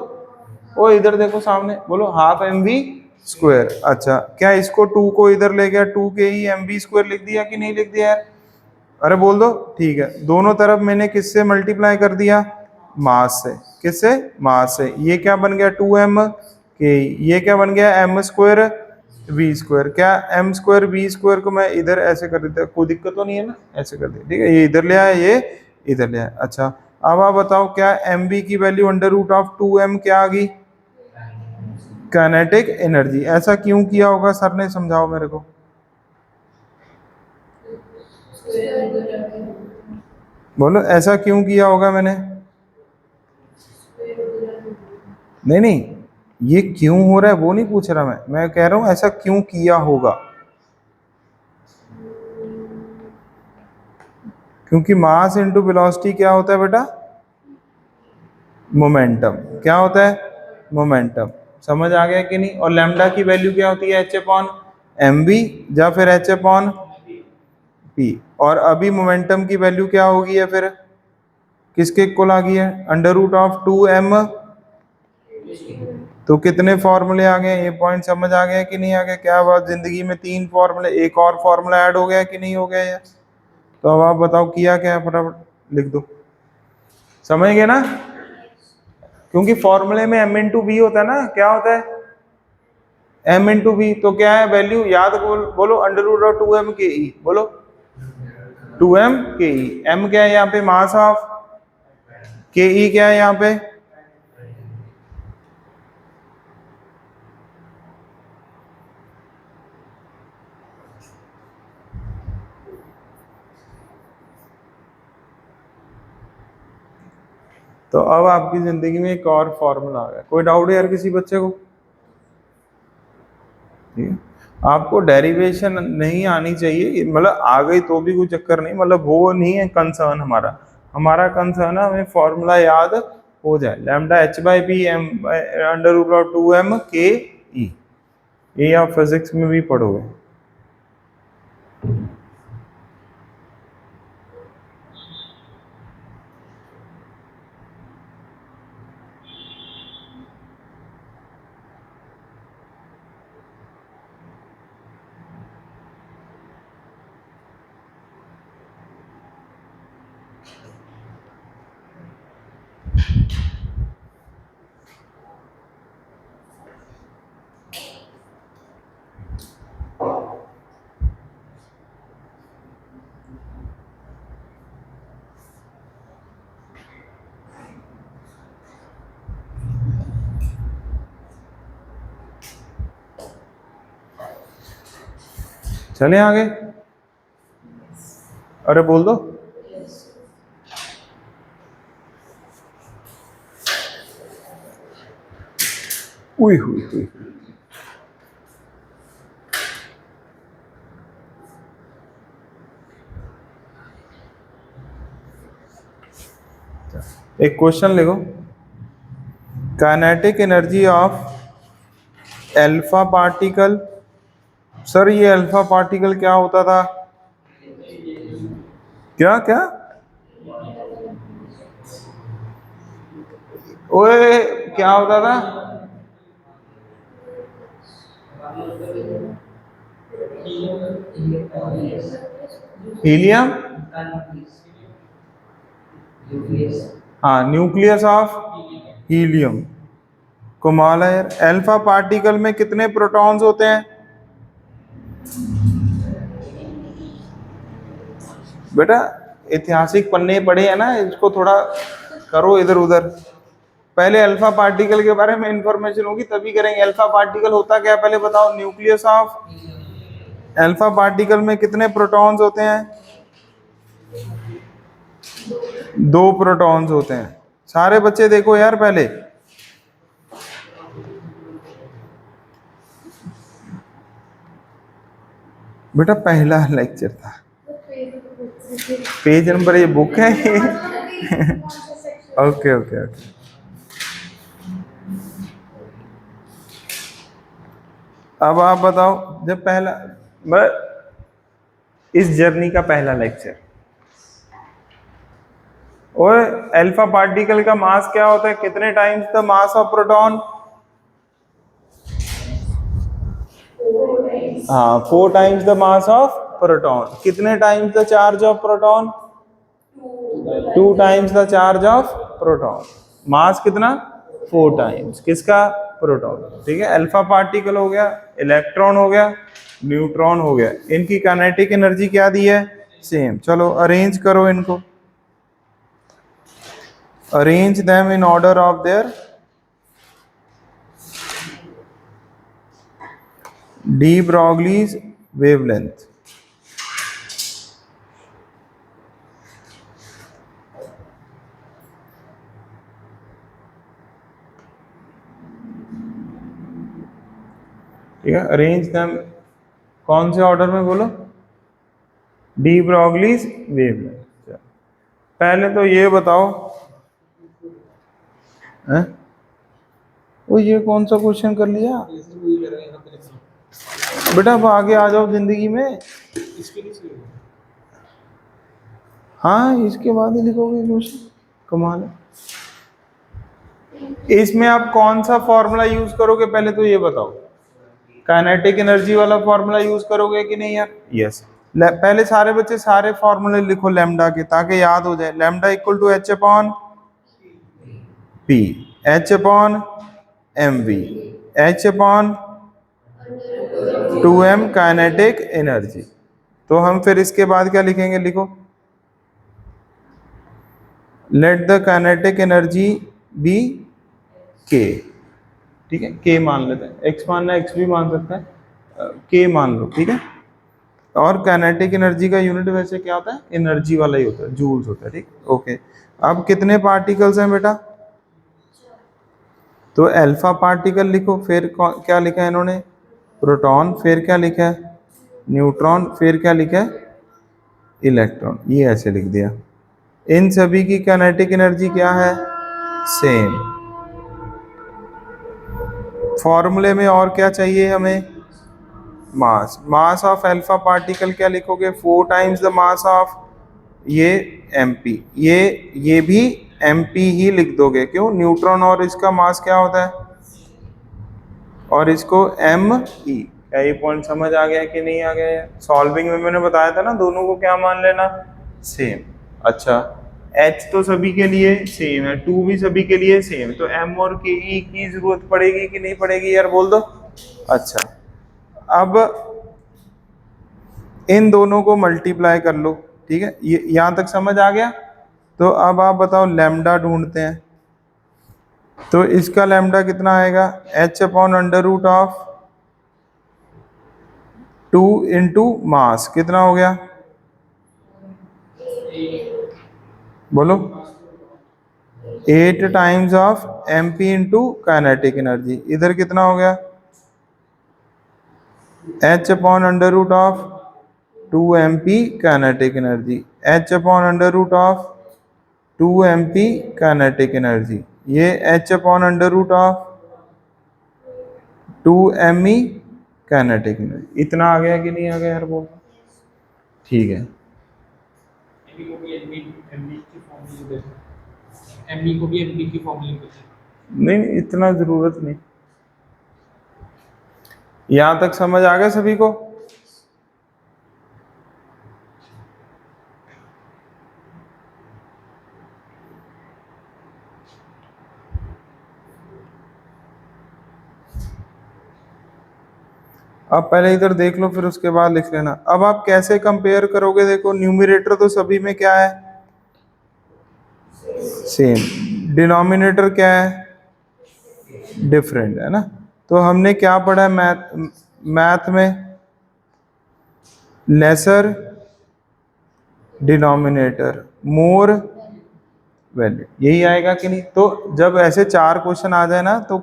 ओ इधर देखो सामने, बोलो हाफ एम वी स्क्वायर। अच्छा, क्या इसको 2 को इधर ले गया, 2 के ही एम वी स्क्वायर लिख दिया कि नहीं लिख दिया यार, अरे बोल दो, ठीक है। दोनों तरफ मैंने किससे मल्टीप्लाई कर दिया, मास से। किससे, मास से। ये क्या बन गया 2m के, ये क्या बन गया m स्क्वायर v स्क्वायर। क्या m स्क्वायर v स्क्वायर को मैं इधर ऐसे कर देता, कोई दिक्कत तो नहीं है ना, ऐसे कर दे, ठीक है। ये इधर ले आया, ये इधर ले आया। अच्छा अब आप बताओ, क्या mv की value under root of 2m क्या आ गई, काइनेटिक एनर्जी। ऐसा क्यों किया होगा सर ने, समझाओ मेरे को। बोलो ऐसा क्यों किया होगा मैंने, नहीं नहीं, ये क्यों हो रहा है वो नहीं पूछ रहा मैं कह रहा हूं ऐसा क्यों किया होगा। क्योंकि मास इनटू वेलोसिटी क्या होता है बेटा, मोमेंटम। क्या होता है, मोमेंटम। समझ आ गया कि नहीं। और लैम्डा की वैल्यू क्या होती है, h/mv या फिर h/p। और अभी मोमेंटम की वैल्यू क्या होगी है फिर, किसके इक्वल आ गई है, अंडर रूट ऑफ 2m। तो कितने फॉर्मूले आ गए, ये पॉइंट समझ आ गया कि नहीं आ गया। क्या बात, जिंदगी में 3 फॉर्मूले, एक और फॉर्मूला ऐड हो गया कि नहीं हो गया यार। तो अब आप बताओ किया क्या है, फटाफट लिख दो, समझ गए ना। क्योंकि फॉर्मूले में m इंटू वी होता है ना, क्या होता है m इंटू वी। तो क्या है वैल्यू, याद बोलो अंडर रूट ऑफ 2m के ई, बोलो 2m के ई। m क्या है यहाँ पे, मास ऑफ, के ई क्या है यहाँ पे, तो अब आपकी जिंदगी में एक और फॉर्मूला आ गया। कोई डाउट है यार किसी बच्चे को, ठीक है। आपको डेरिवेशन नहीं आनी चाहिए, मतलब आ गई तो भी कोई चक्कर नहीं, मतलब वो नहीं है कंसर्न हमारा। हमारा कंसर्न है हमें फॉर्मूला याद हो जाए, lambda h/p m under root of 2m के ई। ये आप फिजिक्स में भी पढ़ोगे। चले आगे, अरे बोल दो। उई हुई हुई, एक क्वेश्चन लिखो, kinetic energy of alpha particle. Sir ये अल्फा पार्टिकल क्या होता था, क्या क्या, ओए क्या होता था, हीलियम, हाँ न्यूक्लियस ऑफ हीलियम। कमाल है यार। अल्फा पार्टिकल में कितने प्रोटॉन्स होते हैं बेटा? ऐतिहासिक पन्ने पढ़े हैं ना, इसको थोड़ा करो इधर उधर। पहले अल्फा पार्टिकल के बारे में इंफॉर्मेशन होगी तभी करेंगे। अल्फा पार्टिकल होता क्या है पहले बताओ। न्यूक्लियस ऑफ अल्फा पार्टिकल में कितने प्रोटॉन्स होते हैं? 2 प्रोटॉन्स होते हैं। सारे बच्चे देखो यार पहले, बेटा पहला लेक्चर था। पेज नंबर ये बुक है ये। Okay okay okay. अब आप बताओ, जब पहला इस जर्नी का पहला लेक्चर, और अल्फा पार्टिकल का मास क्या होता है? कितने times the mass of proton? हाँ 4 times the mass of proton. कितने times the charge of proton? 2 times the charge of proton. Mass कितना? 4 टाइम्स। किसका? प्रोटॉन। ठीक है, अल्फा पार्टिकल हो गया, इलेक्ट्रॉन हो गया, न्यूट्रॉन हो गया। इनकी काइनेटिक एनर्जी क्या दी है? सेम। चलो अरेंज करो इनको, arrange them in order of their de Broglie's wavelength. ठीक है, अरेंज देम कौन से ऑर्डर में बोलो? De Broglie's wavelength. पहले तो ये बताओ हैं? वो ये कौन सा क्वेश्चन कर लिया बेटा? अब आगे आ जाओ जिंदगी में। हाँ इसके बाद ही लिखोगे क्वेश्चन। कमाल है। इसमें आप कौन सा फॉर्मूला यूज करोगे पहले तो ये बताओ। काइनेटिक एनर्जी वाला फॉर्मूला यूज करोगे कि नहीं यार? यस। पहले सारे बच्चे सारे फॉर्मूले लिखो लैम्डा के, ताकि याद हो जाए। Lambda equal to H upon p, h upon m v, h upon 2m kinetic energy. तो हम फिर इसके बाद क्या लिखेंगे? लिखो, let the kinetic energy be K. ठीक है, के मान लेते हैं, एक्स मानना एक्स भी मान सकते हैं, के मान लो। ठीक है, और काइनेटिक एनर्जी का यूनिट वैसे क्या होता है? एनर्जी वाला ही होता है, जूल्स होता है। ठीक, ओके। अब कितने पार्टिकल्स हैं बेटा? तो अल्फा पार्टिकल लिखो, फिर क्या लिखा है इन्होंने? प्रोटॉन। फिर क्या लिखा है? न्यूट्रॉन। फिर क्या लिखा है? इलेक्ट्रॉन। ये ऐसे लिख दिया। इन सभी की काइनेटिक एनर्जी क्या है? सेम। फॉर्मूले में और क्या चाहिए हमें? मास। मास ऑफ अल्फा पार्टिकल क्या लिखोगे? 4 टाइम्स द मास ऑफ ये mp। ये भी mp ही लिख दोगे। क्यों? न्यूट्रॉन और इसका मास क्या होता है? और इसको me। क्या ये पॉइंट समझ आ गया कि नहीं आ गया? सॉल्विंग में मैंने बताया था ना, दोनों को क्या मान लेना? सेम। अच्छा, h तो सभी के लिए सेम है, 2 भी सभी के लिए सेम, तो m और ke की जरूरत पड़ेगी कि नहीं पड़ेगी यार? बोल दो। अच्छा, अब इन दोनों को मल्टीप्लाई कर लो। ठीक है, ये यहां तक समझ आ गया? तो अब आप बताओ, लैम्डा ढूंढते हैं। तो इसका लैम्डा कितना आएगा? h upon under root of 2 into mass. कितना हो गया? बोलो। 8 times of mp into kinetic energy. इधर कितना हो गया? h upon under root of 2mp kinetic energy. h upon under root of 2mp kinetic energy. ये h upon under root of 2me kinetic energy. इतना आ गया कि नहीं आ गया यार? बोल। ठीक है, एमबी को भी एमबी की फॉर्मूले में नहीं इतना जरूरत नहीं। यहां तक समझ आ गया सभी को? अब पहले इधर देख लो फिर उसके बाद लिख लेना। अब आप कैसे कंपेयर करोगे, देखो न्यूमरेटर तो सभी में क्या है, सेम, डिनोमिनेटर क्या है, डिफरेंट है ना। तो हमने क्या पढ़ा है मैथ में, लेसर डिनोमिनेटर मोर वैल्यू, यही आएगा कि नहीं। तो जब ऐसे 4 क्वेश्चन आ जाए ना तो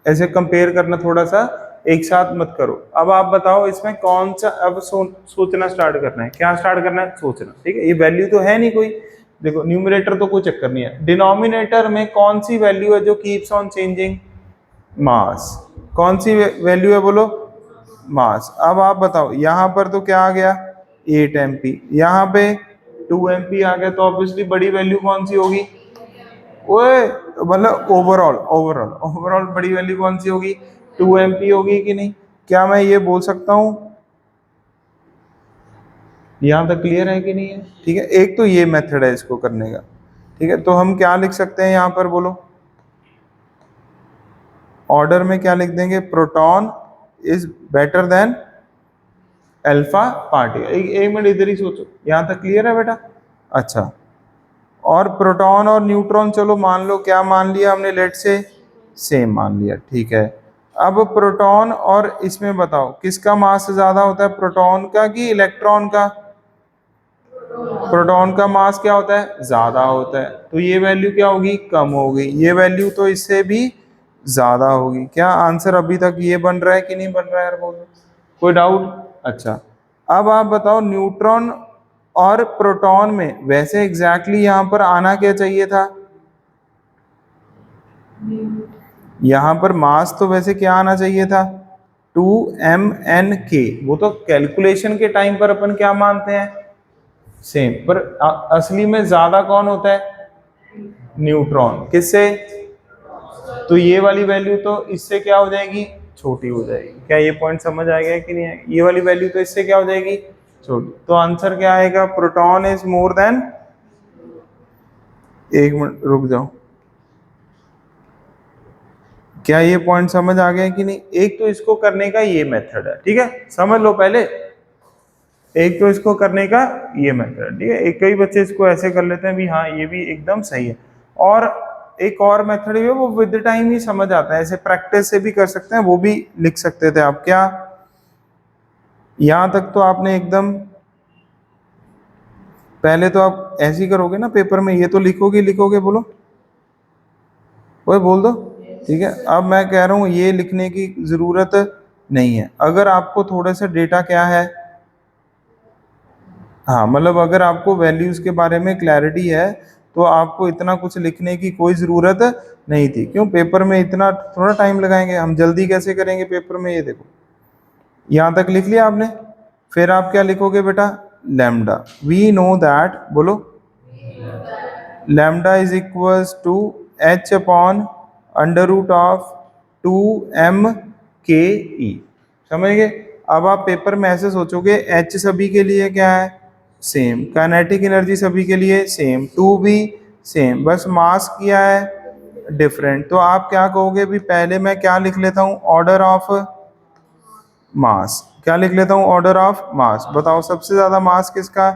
ऐसे कंपेयर करना, थोड़ा सा एक साथ मत करो। अब आप बताओ इसमें कौन सा, अब सोचना स्टार्ट करना है। क्या स्टार्ट करना है, सोचना, ठीक है। ये वैल्यू तो है नहीं कोई, देखो न्यूमरेटर तो कोई चक्कर नहीं है। डिनोमिनेटर में कौन सी वैल्यू है जो कीप्स ऑन चेंजिंग, मास। कौन सी वैल्यू है बोलो, मास। अब आप बताओ यहाँ पर तो क्या आ गया 8 MP, यहाँ पे 2 MP आ गया, तो ऑब्वियसली बड़ी वैल्यू कौन सी होगी, ओए मतलब ओवरऑल बड़ी वैल्यू कौन सी होगी, 2 MP होगी कि नहीं। क्या मैं ये बोल सकता हूँ, यहाँ तक क्लियर है कि नहीं है, ठीक है। एक तो ये मेथड है इसको करने का, ठीक है। तो हम क्या लिख सकते हैं यहाँ पर बोलो, ऑर्डर में क्या लिख देंगे, proton is better than alpha particle. एक मिनट इधर ही सोचो, यहाँ तक क्लियर है बेटा, अच्छा। और प्रोटॉन और न्यूट्रॉन चलो मान लो, क्या मान लिया हमने, लेट से सेम मान लिया, ठीक है। अब प्रोटॉन और इसमें बताओ किसका मास ज्यादा होता है, प्रोटॉन का कि इलेक्ट्रॉन का। प्रोटॉन का मास क्या होता है, ज्यादा होता है, तो ये वैल्यू क्या होगी, कम होगी। ये वैल्यू तो इससे भी ज्यादा होगी। क्या आंसर अभी तक ये बन रहा है कि नहीं बन रहा है यार, बोलो, कोई डाउट। अच्छा, अब आप बताओ न्यूट्रॉन और प्रोटॉन में वैसे एग्जैक्टली यहाँ पर आना क्या चाहिए था, यहाँ पर मास तो वैसे क्या आना चाहिए था, 2mNK। वो तो कैलकुलेशन के टाइम पर अपन क्या मानते हैं, सेम, पर असली में ज्यादा कौन होता है, न्यूट्रॉन, किससे। तो ये वाली वैल्यू तो इससे क्या हो जाएगी, छोटी हो जाएगी। क्या ये पॉइंट समझ आ गया कि नहीं है, ये वाली वैल्यू तो इससे क्या हो जाएगी, छोटी। तो आंसर क्या आएगा, प्रोटॉन इज मोर देन, एक मिनट रुक जाओ, क्या ये पॉइंट समझ आ गया कि नहीं। एक तो इसको करने का ये मेथड है, ठीक है, समझ लो पहले। एक तो इसको करने का ये मेथड, ठीक है। एक कई बच्चे इसको ऐसे कर लेते हैं भी, हाँ ये भी एकदम सही है। और एक और मेथड है वो विद टाइम ही समझ आता है, ऐसे प्रैक्टिस से भी कर सकते हैं, वो भी लिख सकते थे आप। क्या यहां तक तो आपने एकदम, पहले तो आप ऐसे ही करोगे ना पेपर में, ये तो लिखोगे बोलो, वो बोल दो, ठीक है। अब मैं कह रहा हूं ये लिखने की जरूरत नहीं है। अगर आपको थोड़ा सा डेटा क्या है, हाँ मतलब अगर आपको वैल्यूज के बारे में क्लैरिटी है तो आपको इतना कुछ लिखने की कोई ज़रूरत नहीं थी। क्यों, पेपर में इतना थोड़ा टाइम लगाएंगे हम, जल्दी कैसे करेंगे पेपर में। ये देखो यहाँ तक लिख लिया आपने, फिर आप क्या लिखोगे बेटा, लैम्डा, वी नो दैट, बोलो, lambda is equals to h upon under root of 2mke। समझ गए। अब आप पेपर में ऐसे सोचोगे, h सभी के लिए क्या है, सेम, काइनेटिक एनर्जी सभी के लिए सेम, 2 भी सेम, बस मास किया है डिफरेंट। तो आप क्या कहोगे भी, पहले मैं क्या लिख लेता हूँ, ऑर्डर ऑफ मास। क्या लिख लेता हूँ, ऑर्डर ऑफ मास। बताओ सबसे ज्यादा मास किसका,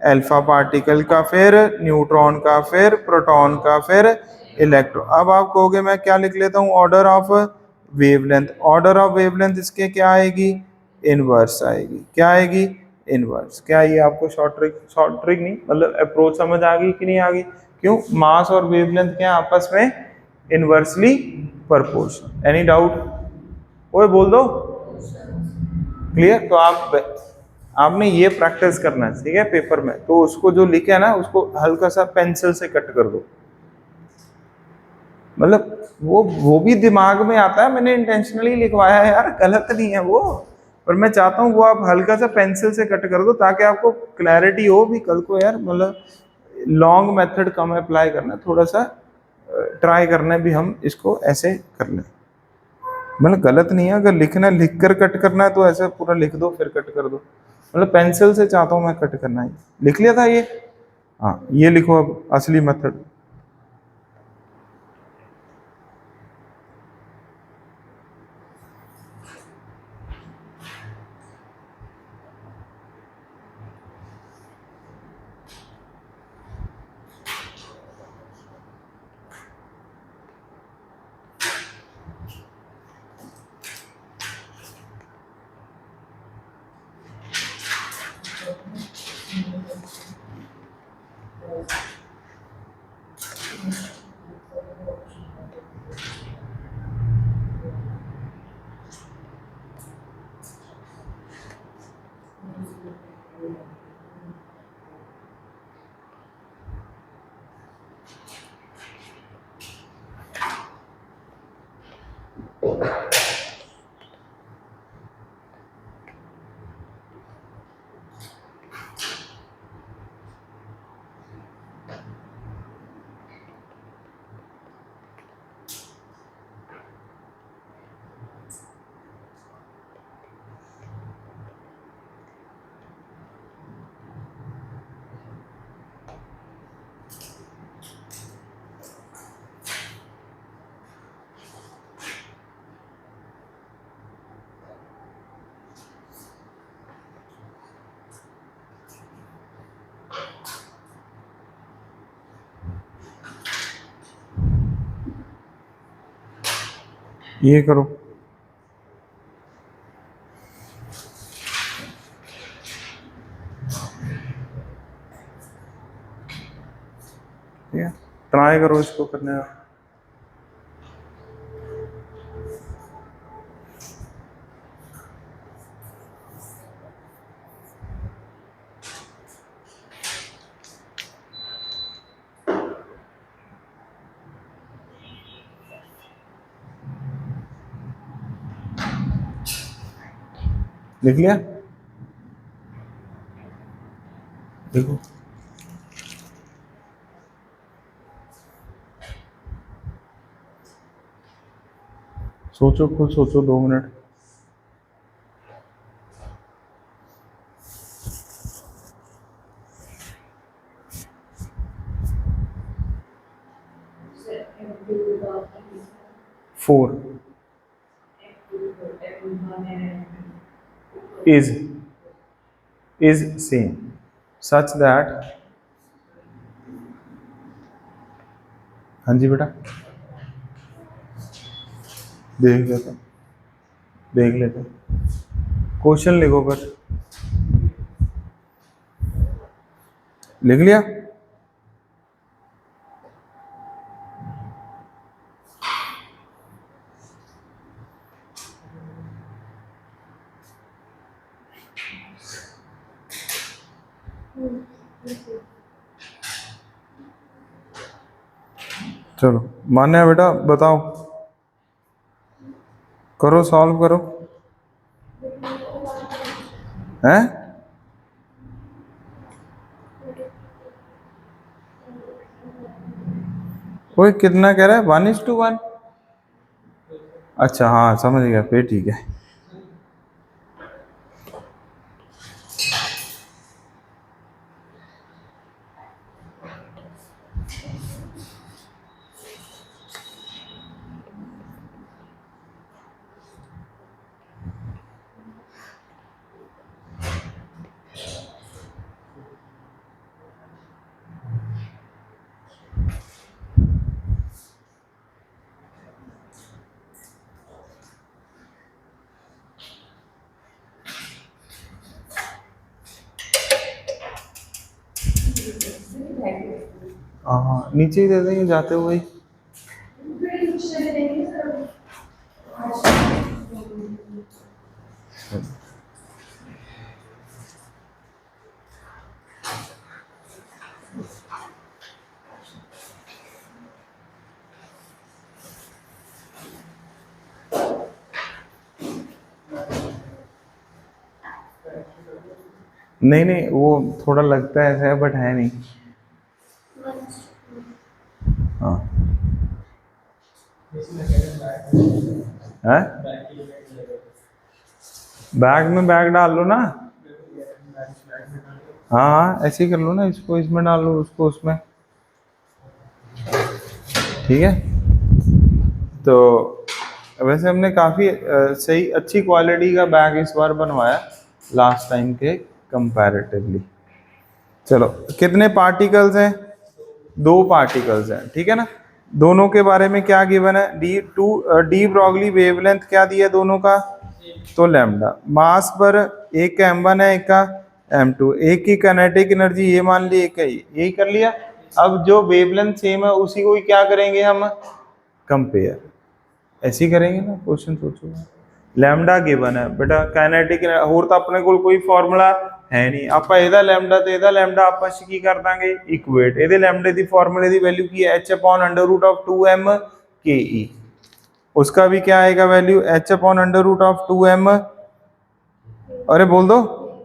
अल्फा पार्टिकल का, फिर न्यूट्रॉन का, फिर प्रोटॉन का, फिर इलेक्ट्रॉन। अब आप कहोगे मैं क्या लिख लेता हूँ, order of wavelength. Order of wavelength इसके क्या आएगी, इनवर्स आएगी। क्या आएगी, इनवर्स। क्या ये आपको शॉर्ट ट्रिक नहीं, मतलब अप्रोच समझ आ गई कि नहीं आ गई। क्यों, मास और वेवलेंथ क्या आपस में इनवर्सली प्रोपोर्शनल। एनी डाउट, कोई बोल दो, क्लियर। तो आपने ये प्रैक्टिस करना है, ठीक है, पेपर में। तो उसको जो लिखे है ना, उसको हल्का सा पेंसिल से कट कर दो, मतलब वो भी दिमाग में आता है, मैंने इंटेंशनली लिखवाया है यार, गलत नहीं है वो, पर मैं चाहता हूँ वो आप हल्का सा पेंसिल से कट कर दो, ताकि आपको क्लैरिटी हो भी कल को यार, मतलब लॉन्ग मेथड कम अप्लाई करना, थोड़ा सा ट्राई करना भी हम इसको ऐसे कर लें। मतलब गलत नहीं है, अगर लिखना लिख कर कट करना है तो ऐसे पूरा लिख दो फिर कट कर दो, मतलब पेंसिल से चाहता हूँ मैं कट करना है। लिख लिया था ये, हाँ ये लिखो अब असली मेथड। ये करो। ठीक है, ट्राई करो इसको करने का। लिख लिया? देखो सोचो, खुद सोचो 2 minute. Four is same such that, हाँ जी बेटा देख लेते क्वेश्चन लिखो बस। लिख लिया? चलो मान्य है बेटा, बताओ, करो, सॉल्व करो। हैं? कोई कितना कह रहा है? 1:1? अच्छा हाँ समझ गया, फिर ठीक है। हाँ नीचे ही दे देंगे जाते हुए ही। नहीं नहीं, वो थोड़ा लगता है ऐसा है बट है नहीं। हाँ है? बैग में बैग डाल लो ना। हाँ हाँ ऐसे ही कर लो ना, इसको इसमें डाल लो, उसको उसमें। ठीक है, तो वैसे हमने काफ़ी सही अच्छी क्वालिटी का बैग इस बार बनवाया लास्ट टाइम के कंपैरेटिवली। चलो कितने पार्टिकल्स हैं? 2 पार्टिकल्स हैं, ठीक है ना। दोनों के बारे में क्या गिवन है? डी ब्रॉगली वेवलेंथ क्या दिया दोनों का? तो लैम्डा। मास पर एक का m1 है, एक का m2, एक की काइनेटिक एनर्जी ये मान ली, एक है, यही कर लिया। अब जो वेवलेंथ सेम है उसी को ही क्या करेंगे हम, कंपेयर, ऐसे ही करेंगे ना। क्वेश्चन सोचो, लैम्डा गिवन है बेटा, काइनेटिक होर तो अपने को कोई फार्मूला है नहीं, ਆਪਾਂ ਇਹਦਾ ਲੈਮਡਾ ਤੇ ਇਹਦਾ ਲੈਮਡਾ ਆਪਸ ਕੀ ਕਰ ਦਾਂਗੇ, ਇਕੁਏਟ। ਇਹਦੇ ਲੈਮਡੇ ਦੀ ਫਾਰਮੂਲੇ ਦੀ ਵੈल्यू ਕੀ ਹੈ, h/√2m ke। उसका भी क्या आएगा वैल्यू, h/√2m, अरे बोल दो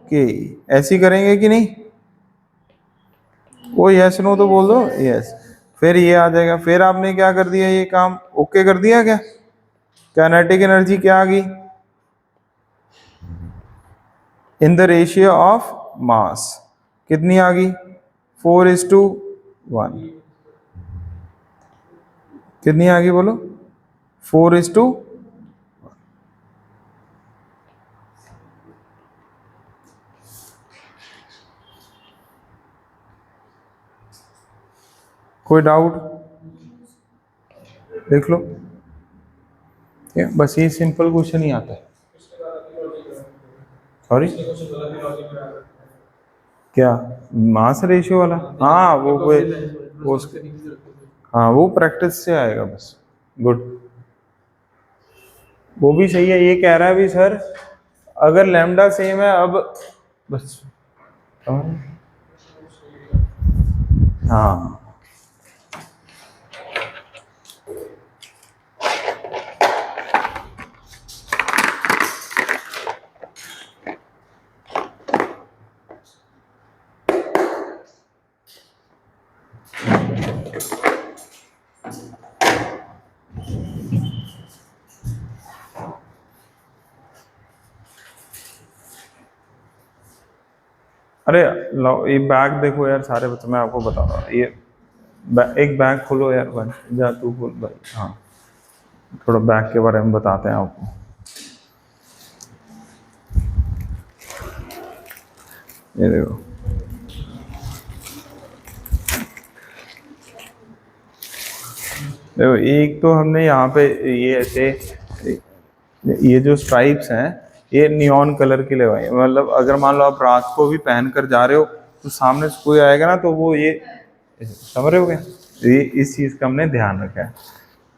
के। ऐसी करेंगे कि नहीं, वो यस नो तो बोल दो यस। फिर ये आ जाएगा, फिर आपने क्या कर दिया, ये काम ओके कर दिया क्या, काइनेटिक एनर्जी क्या आ गई, in the ratio of mass कितनी आ गई, 4:1। कितनी आ गई बोलो, 4:1। कोई डाउट देख लो, बस ये सिंपल क्वेश्चन ही आता है। सॉरी क्या, मास रेशियो वाला, हाँ वो हाँ वो प्रैक्टिस से आएगा बस। गुड, वो भी सही है। ये कह रहा है भी सर अगर लैम्डा सेम है, अब बस हाँ अरे लो ये बैग देखो यार सारे बच्चे, मैं आपको बता रहा हूँ, ये एक बैग खोलो यार भाई, जा तू खोल भाई। हाँ थोड़ा बैग के बारे में बताते हैं आपको। ये देखो, देखो एक तो हमने यहाँ पे ये ऐसे, ये जो स्ट्राइप्स हैं ये नियॉन कलर की लगाई है। मतलब अगर मान लो आप रात को भी पहन कर जा रहे हो तो सामने से कोई आएगा ना तो वो ये समझ रहे हो क्या, ये इस चीज़ का हमने ध्यान रखा है,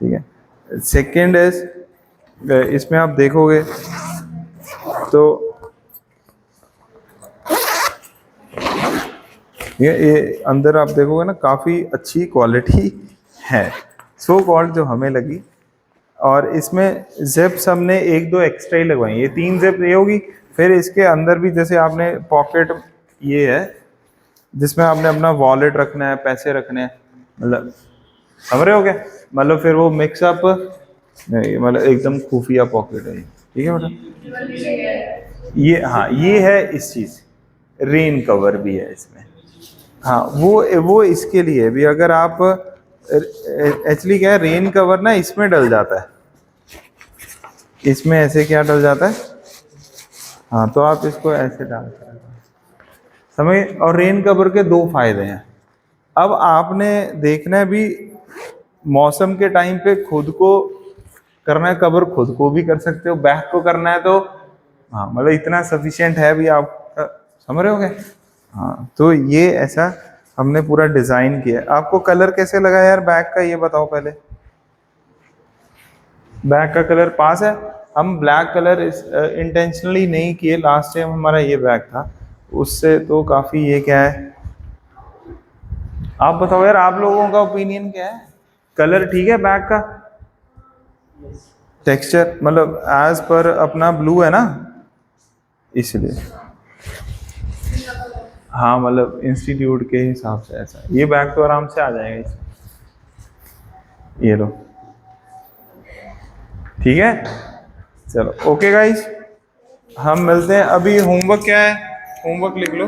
ठीक है। सेकेंड है, इसमें आप देखोगे तो ये अंदर आप देखोगे ना काफ़ी अच्छी क्वालिटी है, सो कॉल्ड जो हमें लगी। और इसमें जिप्स हमने 1-2 एक्स्ट्रा ही लगवाई, ये 3 जिप ये होगी। फिर इसके अंदर भी जैसे आपने पॉकेट ये है जिसमें आपने अपना वॉलेट रखना है, पैसे रखने हैं, मतलब समझ रहे हो क्या, मतलब फिर वो मिक्सअप नहीं, मतलब एकदम खुफिया पॉकेट है, ठीक है बेटा। ये हाँ ये है इस चीज़, रेन कवर भी है इसमें। हाँ वो इसके लिए भी, अगर आप एक्चुअली क्या है, रेन कवर ना इसमें डल जाता है, इसमें ऐसे क्या डल जाता है, हाँ तो आप इसको ऐसे डाल सकते समझ। और रेन कवर के 2 फायदे हैं। अब आपने देखना है भी मौसम के टाइम पे खुद को करना है कवर, खुद को भी कर सकते हो, बैक को करना है तो हाँ मतलब इतना सफिशिएंट है भी आप समझ रहे हो क्या। हाँ तो ये ऐसा हमने पूरा डिज़ाइन किया है। आपको कलर कैसे लगा यार बैग का, ये बताओ पहले। बैग का कलर पास है, हम ब्लैक कलर इंटेंशनली नहीं किए, लास्ट टाइम हमारा ये बैग था, उससे तो काफ़ी ये क्या है, आप बताओ यार आप लोगों का ओपिनियन क्या है, कलर ठीक है बैग का, टेक्सचर मतलब एज पर अपना ब्लू है ना इसलिए, हाँ मतलब इंस्टीट्यूट के हिसाब से ऐसा। ये बैग तो आराम से आ जाएगा इसमें, ये लो ठीक है। चलो ओके गाइस, हम मिलते हैं। अभी होमवर्क क्या है, होमवर्क लिख लो।